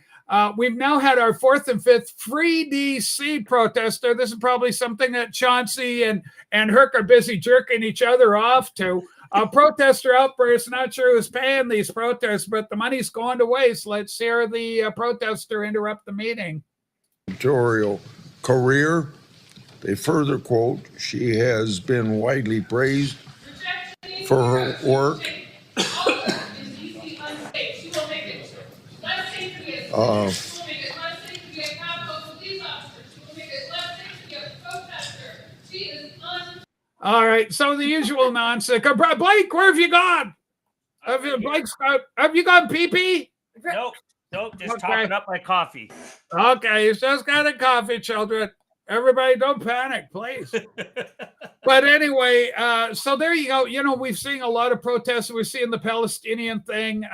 Speaker 1: We've now had our fourth and fifth free D.C. protester. This is probably something that Chauncey and Herc are busy jerking each other off to. Protester outbursts. Not sure who's paying these protests, but the money's going to waste. Let's hear the protester interrupt the meeting.
Speaker 6: Editorial career. They further quote, she has been widely praised for her work.
Speaker 1: All right, so the usual nonsense. Blake, where have you gone? Have you gone pee-pee?
Speaker 3: Nope, just topping up my coffee.
Speaker 1: Okay, he's just got a coffee, children. Everybody, don't panic, please. But anyway, so there you go. We've seen a lot of protests. We're seeing the Palestinian thing,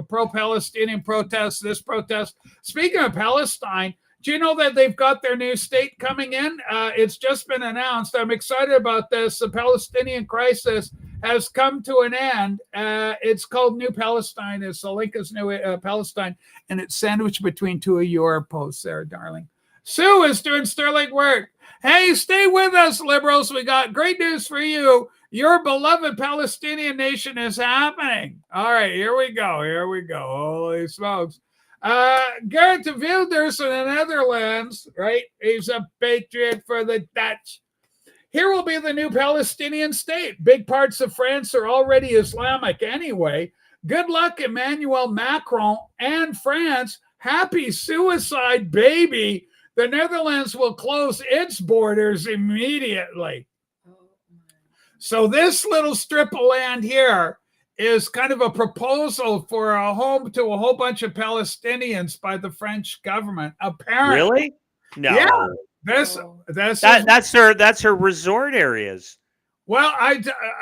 Speaker 1: pro-Palestinian protests, this protest. Speaking of Palestine, Do you know that they've got their new state coming in? It's just been announced. I'm excited about this. The Palestinian crisis has come to an end. It's called New Palestine. It's the link is New Palestine, and it's sandwiched between two of your posts there, darling. Sue is doing sterling work. Hey, stay with us, liberals. We got great news for you. Your beloved Palestinian nation is happening. All right, here we go. Here we go. Holy smokes. Gerrit de Wilders in the Netherlands, right? He's a patriot for the Dutch. Here will be the new Palestinian state. Big parts of France are already Islamic anyway. Good luck, Emmanuel Macron and France. Happy suicide, baby. The Netherlands will close its borders immediately. So this little strip of land here is kind of a proposal for a home to a whole bunch of Palestinians by the French government. Apparently,
Speaker 3: Really? No.
Speaker 1: Yeah. That's
Speaker 3: their resort areas.
Speaker 1: Well,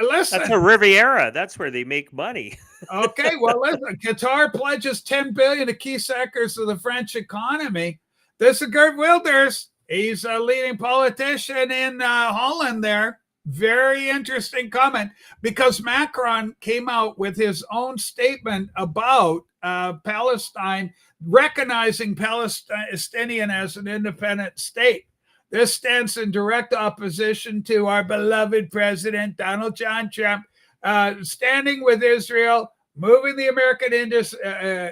Speaker 1: listen.
Speaker 3: That's a Riviera. That's where they make money.
Speaker 1: Okay, well, listen. Qatar pledges $10 billion to key sectors of the French economy. This is Geert Wilders. He's a leading politician in Holland there. Very interesting comment, because Macron came out with his own statement about Palestine, recognizing Palestinian as an independent state. This stands in direct opposition to our beloved president, Donald John Trump, standing with Israel, moving the American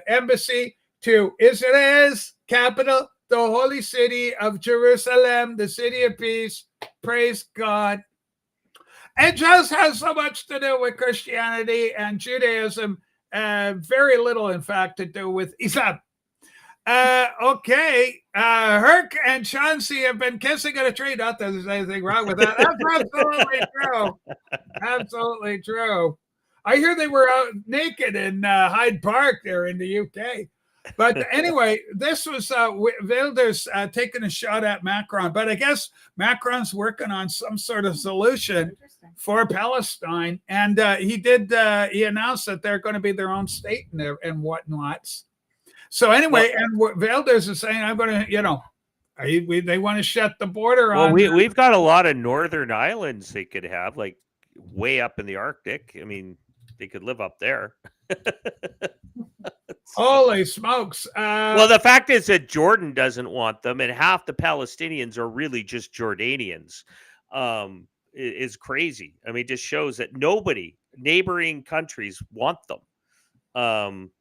Speaker 1: embassy to Israel's capital, the holy city of Jerusalem, the city of peace. Praise God. It just has so much to do with Christianity and Judaism, very little, in fact, to do with Islam. Okay, Herc and Chauncey have been kissing at a tree. Not that there's anything wrong with that. That's absolutely true. Absolutely true. I hear they were out naked in Hyde Park there in the UK. But anyway, this was Wilders taking a shot at Macron. But I guess Macron's working on some sort of solution for Palestine. And he announced that they're going to be their own state and whatnots. So anyway, and Wilders is saying, I'm going to, they want to shut the border on.
Speaker 3: Well, we've got a lot of northern islands they could have, like way up in the Arctic. I mean, they could live up there.
Speaker 1: Holy smokes.
Speaker 3: Well, the fact is that Jordan doesn't want them, and half the Palestinians are really just Jordanians. Is crazy. I mean, it just shows that neighboring countries want them.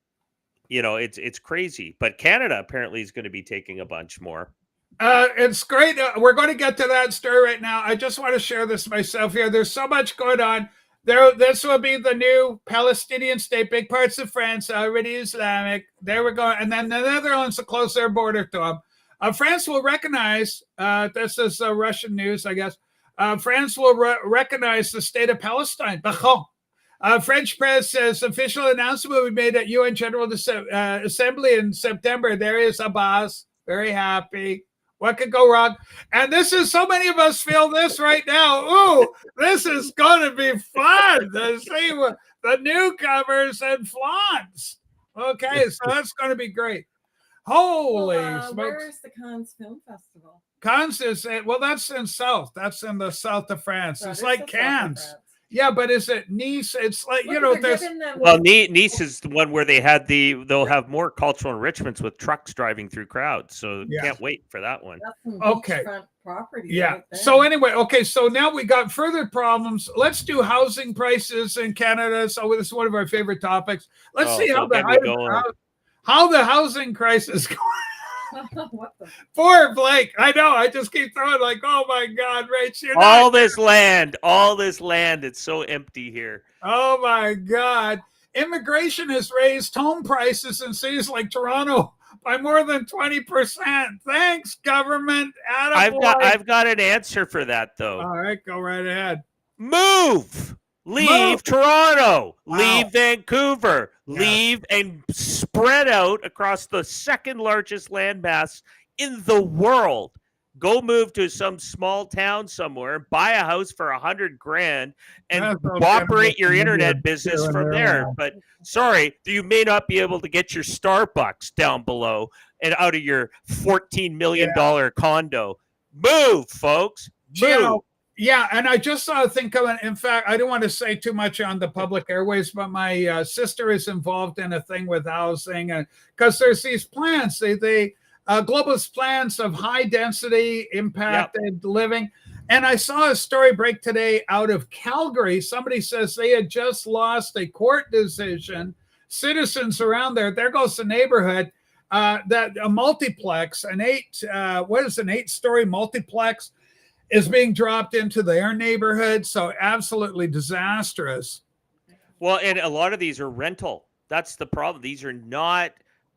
Speaker 3: It's crazy. But Canada apparently is going to be taking a bunch more.
Speaker 1: It's great. We're going to get to that story right now. I just want to share this myself here. There's so much going on. This will be the new Palestinian state. Big parts of France already Islamic. There we go. And then the Netherlands will close their border to them. France will recognize, this is Russian news, I guess. France will recognize the state of Palestine. French press says official announcement will be made at UN General Assembly in September. There is Abbas, very happy. What could go wrong? And this is, so many of us feel this right now. Ooh, this is going to be fun to see the newcomers and flaunts. Okay, so that's going to be great. Holy smokes.
Speaker 2: Where's the Cannes Film Festival?
Speaker 1: Cannes is, that's in south. That's in the south of France. It's like Cannes. Yeah, but is it Nice? It's like, there's...
Speaker 3: Well, Nice is the one where they'll have more cultural enrichments with trucks driving through crowds. So can't wait for that one.
Speaker 2: That's some beachfront property.
Speaker 1: Yeah.
Speaker 2: Right there.
Speaker 1: So anyway, okay. So now we got further problems. Let's do housing prices in Canada. So this is one of our favorite topics. Let's see how the housing crisis going.
Speaker 2: What the?
Speaker 1: Poor Blake. I know. I just keep throwing like, oh my God, Rach.
Speaker 3: All this land. It's so empty here.
Speaker 1: Oh my God. Immigration has raised home prices in cities like Toronto by more than 20%. Thanks, government.
Speaker 3: I've got an answer for that, though.
Speaker 1: All right, go right ahead.
Speaker 3: Move. Leave Toronto, leave Vancouver,
Speaker 1: Yes.
Speaker 3: leave and spread out across the second largest landmass in the world. Go move to some small town somewhere, buy a house for $100,000 and
Speaker 1: That's okay.
Speaker 3: operate your internet
Speaker 1: Yeah,
Speaker 3: business
Speaker 1: yeah,
Speaker 3: from
Speaker 1: yeah.
Speaker 3: there. But sorry, you may not be able to get your Starbucks down below. and out of your $14 million condo. Move, folks. Move.
Speaker 1: Yeah, and I just saw a thing coming. In fact, I don't want to say too much on the public airways, but my sister is involved in a thing with housing, and because there's these plans, they globalist plans of high density impacted living. And I saw a story break today out of Calgary. Somebody says they had just lost a court decision. Citizens around there goes the neighborhood, that a multiplex, an 8-story multiplex is being dropped into their neighborhood. So absolutely disastrous.
Speaker 3: Well, and a lot of these are rental. That's the problem. These are not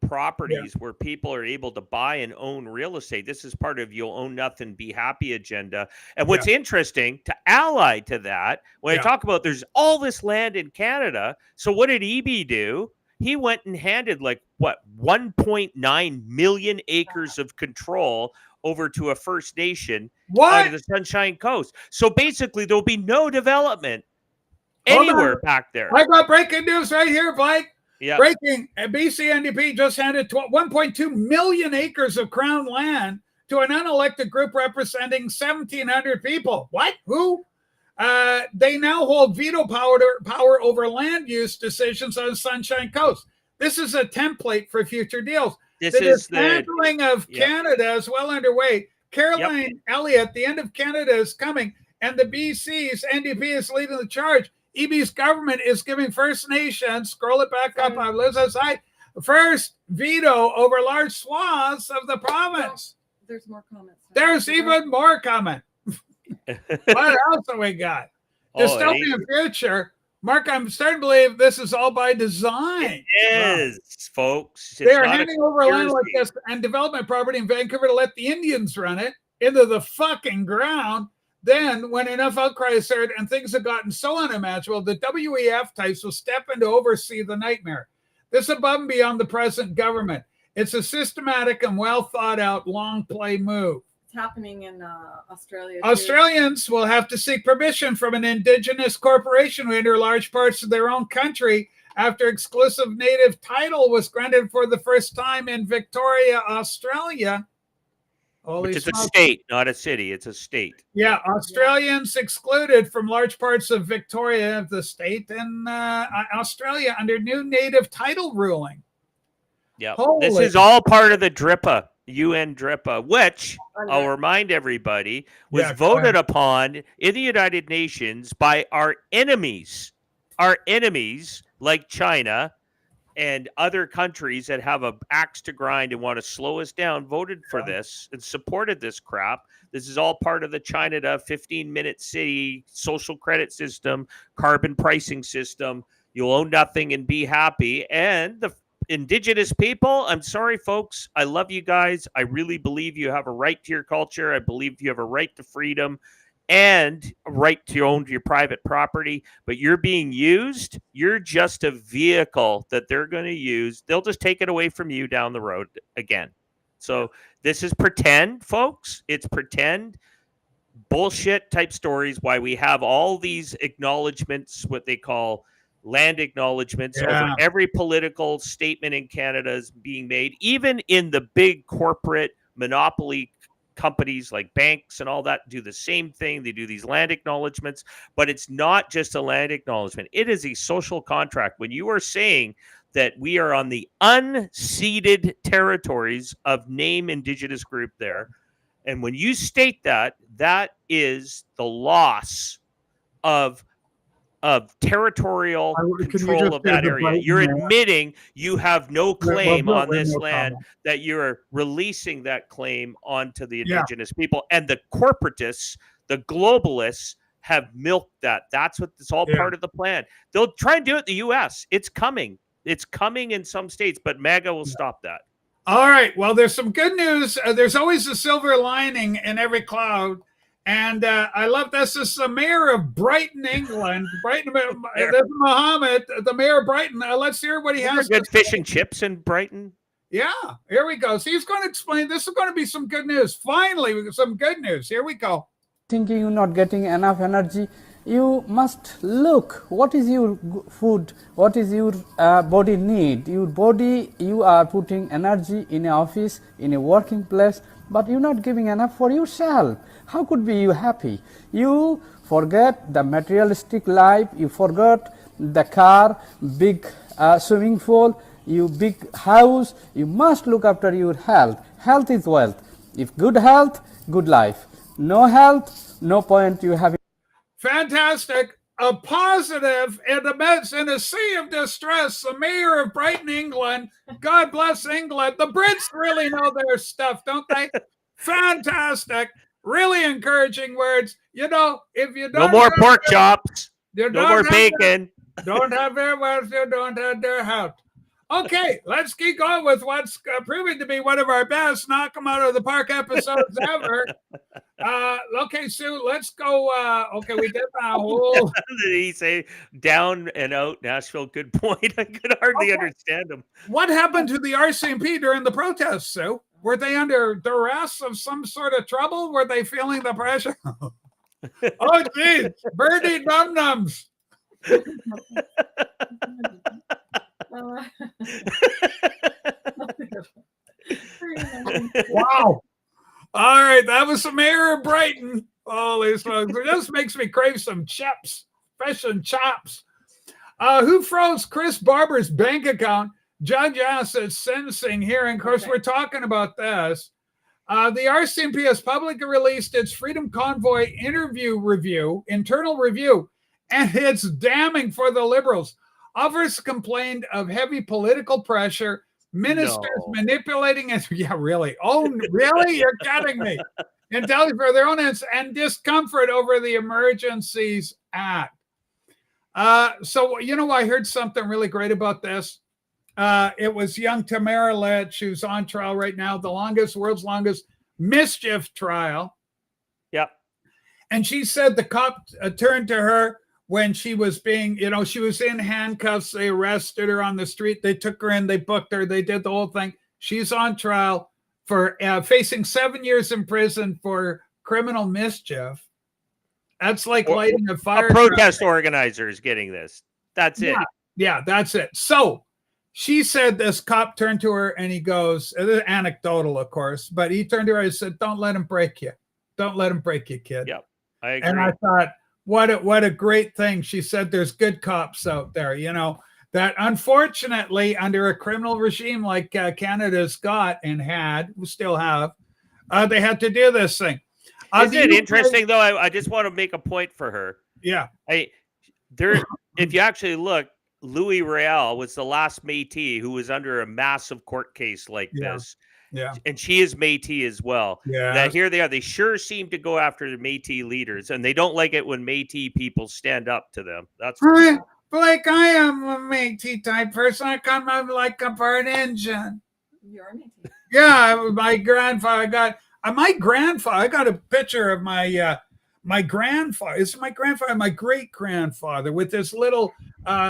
Speaker 3: properties where people are able to buy and own real estate. This is part of you'll own nothing, be happy agenda. And what's interesting to ally to that, when I talk about there's all this land in Canada. So what did Eby do? He went and handed 1.9 million acres of control over to a First Nation out of the Sunshine Coast. So basically, there'll be no development anywhere back there.
Speaker 1: I got breaking news right here, Blake.
Speaker 3: Yeah.
Speaker 1: Breaking. BC NDP just handed 1.2 million acres of Crown land to an unelected group representing 1,700 people. What? Who? They now hold veto power over land use decisions on the Sunshine Coast. This is a template for future deals. The dismantling of Canada is well underway. Caroline Elliott, the end of Canada is coming, and the BC's NDP is leading the charge. EB's government is giving First Nations, scroll it back up on Liz's side, first veto over large swaths of the province.
Speaker 2: There's more comments.
Speaker 1: There's even more coming. What else have we got? Dystopian future. Mark, I'm starting to believe this is all by design.
Speaker 3: It is, folks.
Speaker 1: They are handing over land like this and development property in Vancouver to let the Indians run it into the fucking ground. Then, when enough outcry is heard and things have gotten so unimaginable, the WEF types will step in to oversee the nightmare. This above and beyond the present government. It's a systematic and well thought out long play move.
Speaker 2: Happening in Australia.
Speaker 1: Australians will have to seek permission from an Indigenous corporation who enter large parts of their own country after exclusive native title was granted for the first time in Victoria, Australia.
Speaker 3: Which is a state, not a city. It's a state.
Speaker 1: Yeah, Australians excluded from large parts of Victoria, the state, and Australia under new native title ruling.
Speaker 3: Yeah, this is all part of the DRIPA. UN DRIPA, which I'll remind everybody was voted upon in the United Nations by our enemies like China and other countries that have an axe to grind and want to slow us down, voted for this and supported this crap. This is all part of the China 15-minute city social credit system, carbon pricing system. You'll own nothing and be happy. And the Indigenous people, I'm sorry, folks. I love you guys. I really believe you have a right to your culture. I believe you have a right to freedom and a right to own your private property. But you're being used. You're just a vehicle that they're going to use. They'll just take it away from you down the road again. So this is pretend, folks. It's pretend bullshit type stories. Why we have all these acknowledgments, what they call land acknowledgements over every political statement in Canada is being made, even in the big corporate monopoly companies like banks and all that do the same thing. They do these land acknowledgements, but it's not just a land acknowledgement. It is a social contract. When you are saying that we are on the unceded territories of name Indigenous group there, and when you state that, that is the loss of territorial control of that area. You're admitting you have no claim on this land, that you're releasing that claim onto the Indigenous people. And the corporatists, the globalists have milked that. That's what it's all part of the plan. They'll try and do it in the U.S. It's coming. It's coming in some states, but MAGA will stop that.
Speaker 1: All right. Well, there's some good news. There's always a silver lining in every cloud. And I love this. This is the mayor of Brighton, England. Brighton, this is Mohammed, the mayor of Brighton. Let's hear what he has.
Speaker 3: Good fish and chips in Brighton.
Speaker 1: Yeah, here we go. So he's going to explain. This is going to be some good news. Finally, some good news. Here we go.
Speaker 7: Thinking you're not getting enough energy, you must look what is your food, what is your body need. Your body, you are putting energy in an office, in a working place, but you're not giving enough for yourself. How could be you happy? You forget the materialistic life, you forget the car, big swimming pool, you big house. You must look after your health. Health is wealth. If good health, good life. No health, no point you have.
Speaker 1: Fantastic. A positive in the midst, in a sea of distress. The mayor of Brighton, England. God bless England. The Brits really know their stuff, don't they? Fantastic. Really encouraging words. You know, if you don't
Speaker 3: No more
Speaker 1: have
Speaker 3: pork
Speaker 1: their-
Speaker 3: chops.
Speaker 1: you
Speaker 3: No
Speaker 1: don't
Speaker 3: more
Speaker 1: have
Speaker 3: bacon.
Speaker 1: don't have their wealth, you don't have their health. Okay, let's keep going with what's proving to be one of our best knock 'em out of the park episodes ever. Okay, Sue, let's go. Okay, we did that whole.
Speaker 3: Did he say down and out Nashville? Good point. I could hardly understand him.
Speaker 1: What happened to the RCMP during the protests, Sue? Were they under duress of some sort of trouble? Were they feeling the pressure? Oh, geez, birdie num nums. Wow. All right, that was the mayor of Brighton. Holy smokes. It just makes me crave some chips, fish and chops. Who froze Chris Barber's bank account? Judge asked at sentencing hearing. Of course, we're talking about this. The RCMP has publicly released its Freedom Convoy internal review, and it's damning for the Liberals. Officers complained of heavy political pressure, ministers manipulating it. Yeah, really. Oh, really? You're kidding me. Intelligence for their own ends and discomfort over the Emergencies Act. So, you know, I heard something really great about this. It was young Tamara Litch, who's on trial right now, the world's longest mischief trial.
Speaker 3: Yep.
Speaker 1: And she said the cop turned to her when she was being, she was in handcuffs. They arrested her on the street. They took her in, they booked her, they did the whole thing. She's on trial for facing 7 years in prison for criminal mischief. That's like lighting a fire.
Speaker 3: A protest organizer is getting this. That's it.
Speaker 1: Yeah, that's it. So she said this cop turned to her and he goes, this is anecdotal, of course, but he turned to her and said, don't let him break you. Don't let him break you, kid.
Speaker 3: Yep, I agree.
Speaker 1: And I thought, what a great thing. She said there's good cops out there, that unfortunately under a criminal regime like Canada's got and had, we still have, they had to do this thing.
Speaker 3: Isn't it interesting, though? I just want to make a point for her.
Speaker 1: Yeah.
Speaker 3: If you actually look, Louis Royale was the last Métis who was under a massive court case like this.
Speaker 1: Yeah.
Speaker 3: And she is Métis as well.
Speaker 1: Yeah.
Speaker 3: Now, here they are. They sure seem to go after the Métis leaders, and they don't like it when Métis people stand up to them. That's
Speaker 1: Blake, I am a Métis type person. I come up like a bird engine.
Speaker 2: You're a Métis.
Speaker 1: Yeah, my grandfather got I got a picture of my grandfather. It's my grandfather, my great grandfather, with this little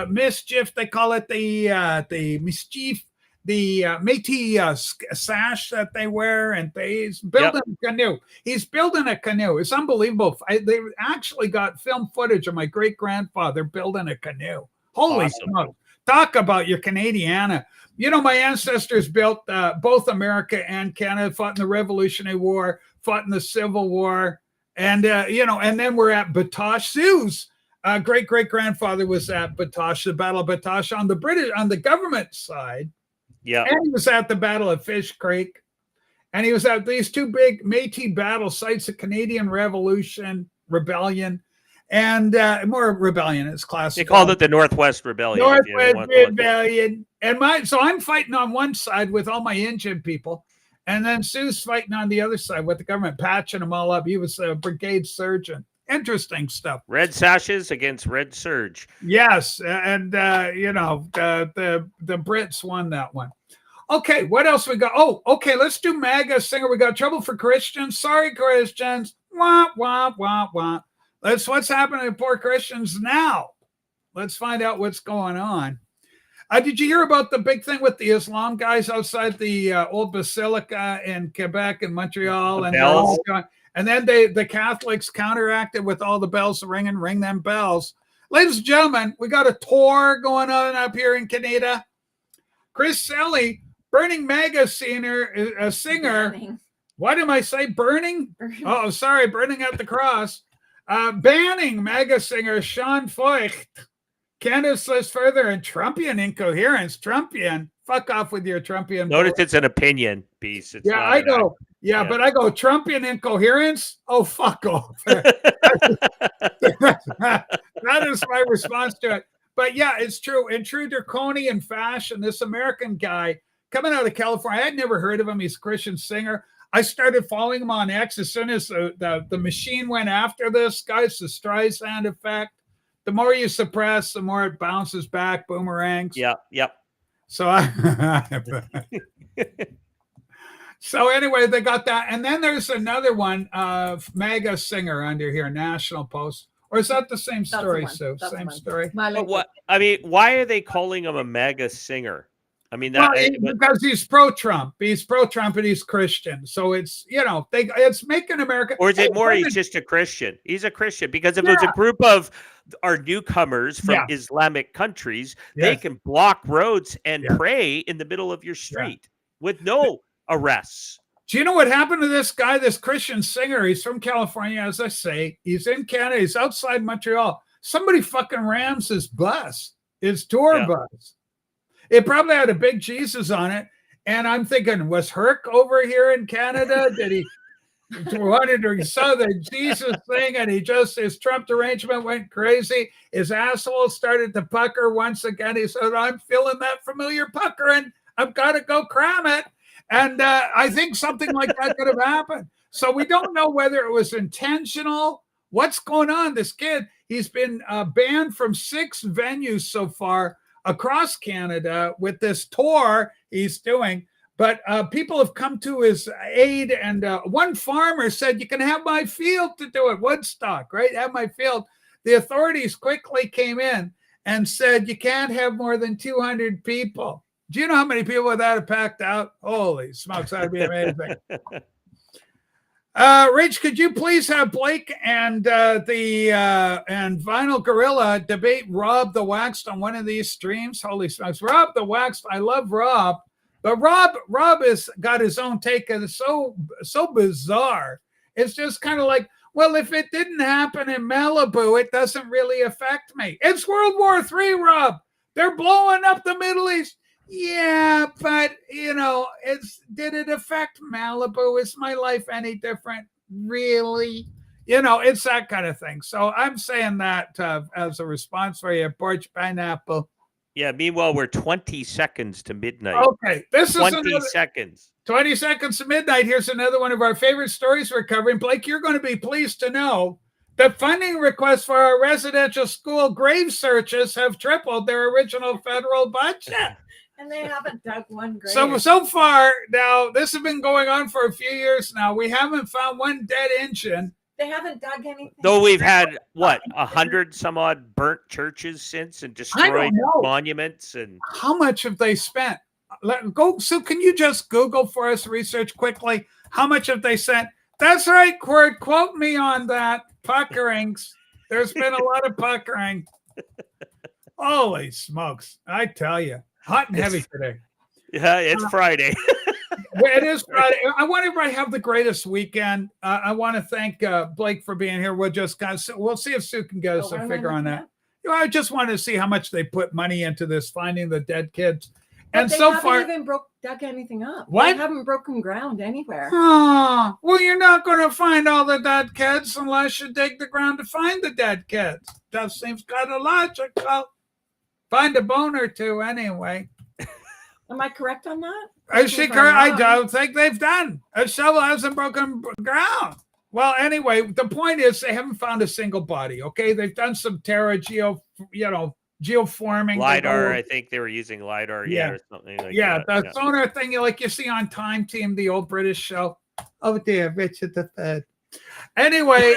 Speaker 1: mischief. They call it the mischief, the Métis sash that they wear, and he's building a canoe. He's building a canoe. It's unbelievable. They actually got film footage of my great grandfather building a canoe. Holy smoke! Talk about your Canadiana. My ancestors built both America and Canada, fought in the Revolutionary War, fought in the Civil War. And, and then we're at Batoche. Sue's great-great-grandfather was at Batoche, the Battle of Batoche on the government side.
Speaker 3: Yeah.
Speaker 1: And he was at the Battle of Fish Creek. And he was at these two big Métis battle sites, the Canadian Rebellion, and more rebellion is classic.
Speaker 3: They called it the Northwest Rebellion.
Speaker 1: Northwest Rebellion. And so I'm fighting on one side with all my Indian people. And then Sue's fighting on the other side with the government, patching them all up. He was a brigade surgeon. Interesting stuff.
Speaker 3: Red sashes against red surge.
Speaker 1: Yes. And, the Brits won that one. Okay, what else we got? Oh, okay, let's do MAGA singer. We got trouble for Christians. Sorry, Christians. Wah, wah, wah, wah. What's happening to poor Christians now. Let's find out what's going on. Did you hear about the big thing with the Islam guys outside the old basilica in Quebec and Montreal? And then the Catholics counteracted with all the bells ringing, ring them bells. Ladies and gentlemen, we got a tour going on up here in Canada. Chris Selly, burning mega singer.
Speaker 2: Banning.
Speaker 1: What am I say? Burning?
Speaker 2: Burning.
Speaker 1: Oh, sorry, burning at the cross. Banning mega singer Sean Feucht. Canada says further in Trumpian incoherence. Trumpian, fuck off with your Trumpian.
Speaker 3: Notice it's an opinion piece. It's
Speaker 1: yeah, I go. Yeah, but I go Trumpian incoherence. Oh, fuck off. That is my response to it. But yeah, it's true. In true draconian fashion, this American guy coming out of California, I had never heard of him. He's a Christian singer. I started following him on X as soon as the machine went after this guy. It's the Streisand effect. The more you suppress, the more it bounces back, boomerangs.
Speaker 3: Yep.
Speaker 1: So so anyway, they got that. And then there's another one, mega singer under here, National Post. Or is that the same story, Sue? Same story?
Speaker 3: What? I mean, why are they calling him a mega singer? I mean,
Speaker 1: because he's pro-Trump. He's pro-Trump and he's Christian. So it's, it's making America.
Speaker 3: Or is it more he's just a Christian? He's a Christian because if it's a group of our newcomers from Islamic countries, they can block roads and pray in the middle of your street with no arrests.
Speaker 1: Do you know what happened to this guy, this Christian singer? He's from California, as I say. He's in Canada. He's outside Montreal. Somebody fucking rams his bus, his tour bus. It probably had a big Jesus on it. And I'm thinking, was Herc over here in Canada? Did he he saw the Jesus thing and his Trump derangement went crazy. His asshole started to pucker once again. He said, I'm feeling that familiar puckering. I've got to go cram it. And I think something like that could have happened. So we don't know whether it was intentional. What's going on? This kid, he's been banned from 6 venues so far across Canada with this tour he's doing. But people have come to his aid. And one farmer said, you can have my field to do it. Woodstock, right? Have my field. The authorities quickly came in and said, you can't have more than 200 people. Do you know how many people that have packed out? Holy smokes, that'd be amazing. Rich, could you please have Blake and and Vinyl Gorilla debate Rob the Waxed on one of these streams? Holy smokes, Rob the Waxed. I love Rob, but Rob has got his own take, and it's so bizarre. It's just kind of like, well, if it didn't happen in Malibu, it doesn't really affect me. It's World War III, Rob. They're blowing up the Middle East. Yeah, but, did it affect Malibu? Is my life any different? Really? It's that kind of thing. So I'm saying that as a response for you, Porch Pineapple.
Speaker 3: Yeah, meanwhile, we're 20 seconds to midnight.
Speaker 1: Okay, this
Speaker 3: 20 seconds.
Speaker 1: 20 seconds to midnight. Here's another one of our favorite stories we're covering. Blake, you're going to be pleased to know that funding requests for our residential school grave searches have tripled their original federal budget.
Speaker 2: And they haven't dug one grave.
Speaker 1: So far, now, this has been going on for a few years now. We haven't found one dead engine.
Speaker 2: They haven't dug anything.
Speaker 3: Though we've had, 100 some odd burnt churches since and destroyed monuments. And
Speaker 1: how much have they spent? So can you just Google for us, research quickly? How much have they spent? That's right, Quirt. Quote me on that. Puckerings. There's been a lot of puckering. Holy smokes. I tell you. Hot and heavy today.
Speaker 3: Yeah, it's Friday.
Speaker 1: It is Friday. I want everybody to have the greatest weekend. I want to thank Blake for being here. We'll see if Sue can get us a figure on that. I just wanted to see how much they put money into this, finding the dead kids.
Speaker 2: But they haven't even dug anything up.
Speaker 1: What?
Speaker 2: They haven't broken ground anywhere.
Speaker 1: Oh, well, you're not going to find all the dead kids unless you dig the ground to find the dead kids. That seems kind of logical. Find a bone or two anyway.
Speaker 2: Am I correct on that?
Speaker 1: I don't think they've done. A shovel hasn't broken ground. Well, anyway, the point is they haven't found a single body. Okay, they've done some geoforming.
Speaker 3: LiDAR, I think they were using LiDAR, or something like that.
Speaker 1: The sonar thing you see on Time Team, the old British show. Oh dear, Richard the Third. Anyway,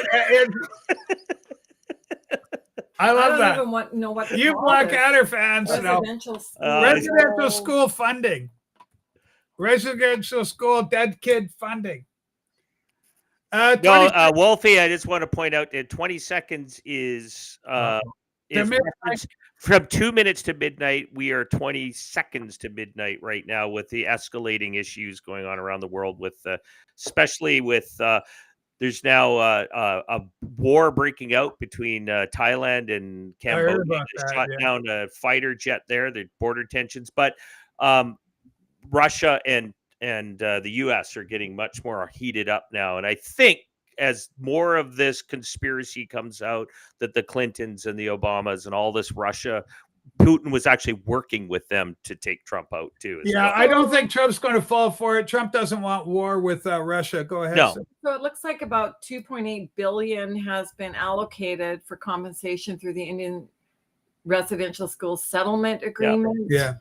Speaker 1: I love that.
Speaker 2: I don't even know what
Speaker 1: you Blackadder fans know. Residential school funding. Residential school dead kid funding.
Speaker 3: No,
Speaker 1: 20
Speaker 3: Wolfie, I just want to point out that 20 seconds is
Speaker 1: midnight.
Speaker 3: reference from 2 minutes to midnight. We are 20 seconds to midnight right now with the escalating issues going on around the world, with especially with there's now a war breaking out between Thailand and
Speaker 1: I heard
Speaker 3: Cambodia.
Speaker 1: about
Speaker 3: They
Speaker 1: that,
Speaker 3: shot
Speaker 1: yeah.
Speaker 3: down a fighter jet there. The border tensions, but Russia and the U.S. are getting much more heated up now, and I think as more of this conspiracy comes out that the Clintons and the Obamas and all this Russia, Putin was actually working with them to take Trump out too.
Speaker 1: Yeah, I don't think Trump's going to fall for it. Trump doesn't want war with Russia. Go ahead.
Speaker 3: No.
Speaker 1: Sir.
Speaker 2: So it looks like about 2.8 billion has been allocated for compensation through the Indian Residential School Settlement Agreement.
Speaker 1: Yeah.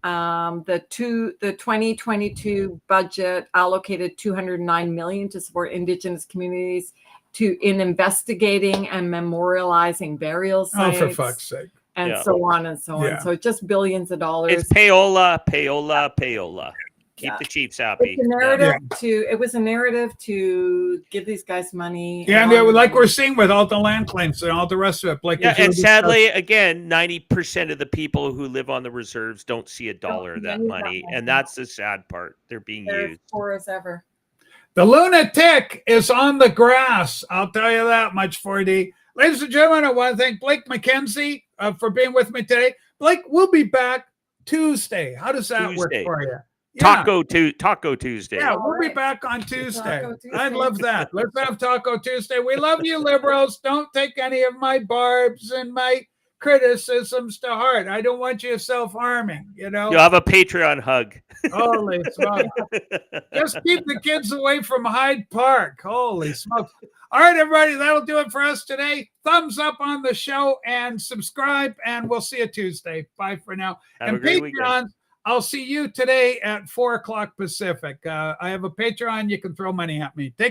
Speaker 2: The 2022 budget allocated 209 million to support Indigenous communities in investigating and memorializing burial sites.
Speaker 1: Oh, for fuck's sake.
Speaker 2: And so on and so on.
Speaker 1: Yeah.
Speaker 2: So just billions of dollars.
Speaker 3: It's payola. Keep the Chiefs happy.
Speaker 2: It's a narrative it was a narrative to give these guys money.
Speaker 1: Yeah, and like we're seeing with all the land claims and all the rest of it. Like
Speaker 3: and sadly, again, 90% of the people who live on the reserves don't see a dollar of that money. And that's the sad part. They're being used.
Speaker 2: Poor as ever.
Speaker 1: The lunatic is on the grass. I'll tell you that much, 4D. Ladies and gentlemen, I want to thank Blake McKenzie for being with me today. Blake, we'll be back Tuesday. How does that work for you? Yeah.
Speaker 3: Taco Tuesday.
Speaker 1: Yeah, we'll be back on Tuesday. I love that. Let's have Taco Tuesday. We love you, liberals. Don't take any of my barbs and my criticisms to heart. I don't want you self-harming,
Speaker 3: You'll have a Patreon hug.
Speaker 1: Holy smokes. Just keep the kids away from Hyde Park. Holy smokes. All right, everybody, that'll do it for us today. Thumbs up on the show and subscribe, and we'll see you Tuesday. Bye for now.
Speaker 3: Have
Speaker 1: and
Speaker 3: a great
Speaker 1: Patreon,
Speaker 3: weekend.
Speaker 1: I'll see you today at 4 o'clock Pacific. I have a Patreon. You can throw money at me. Take care.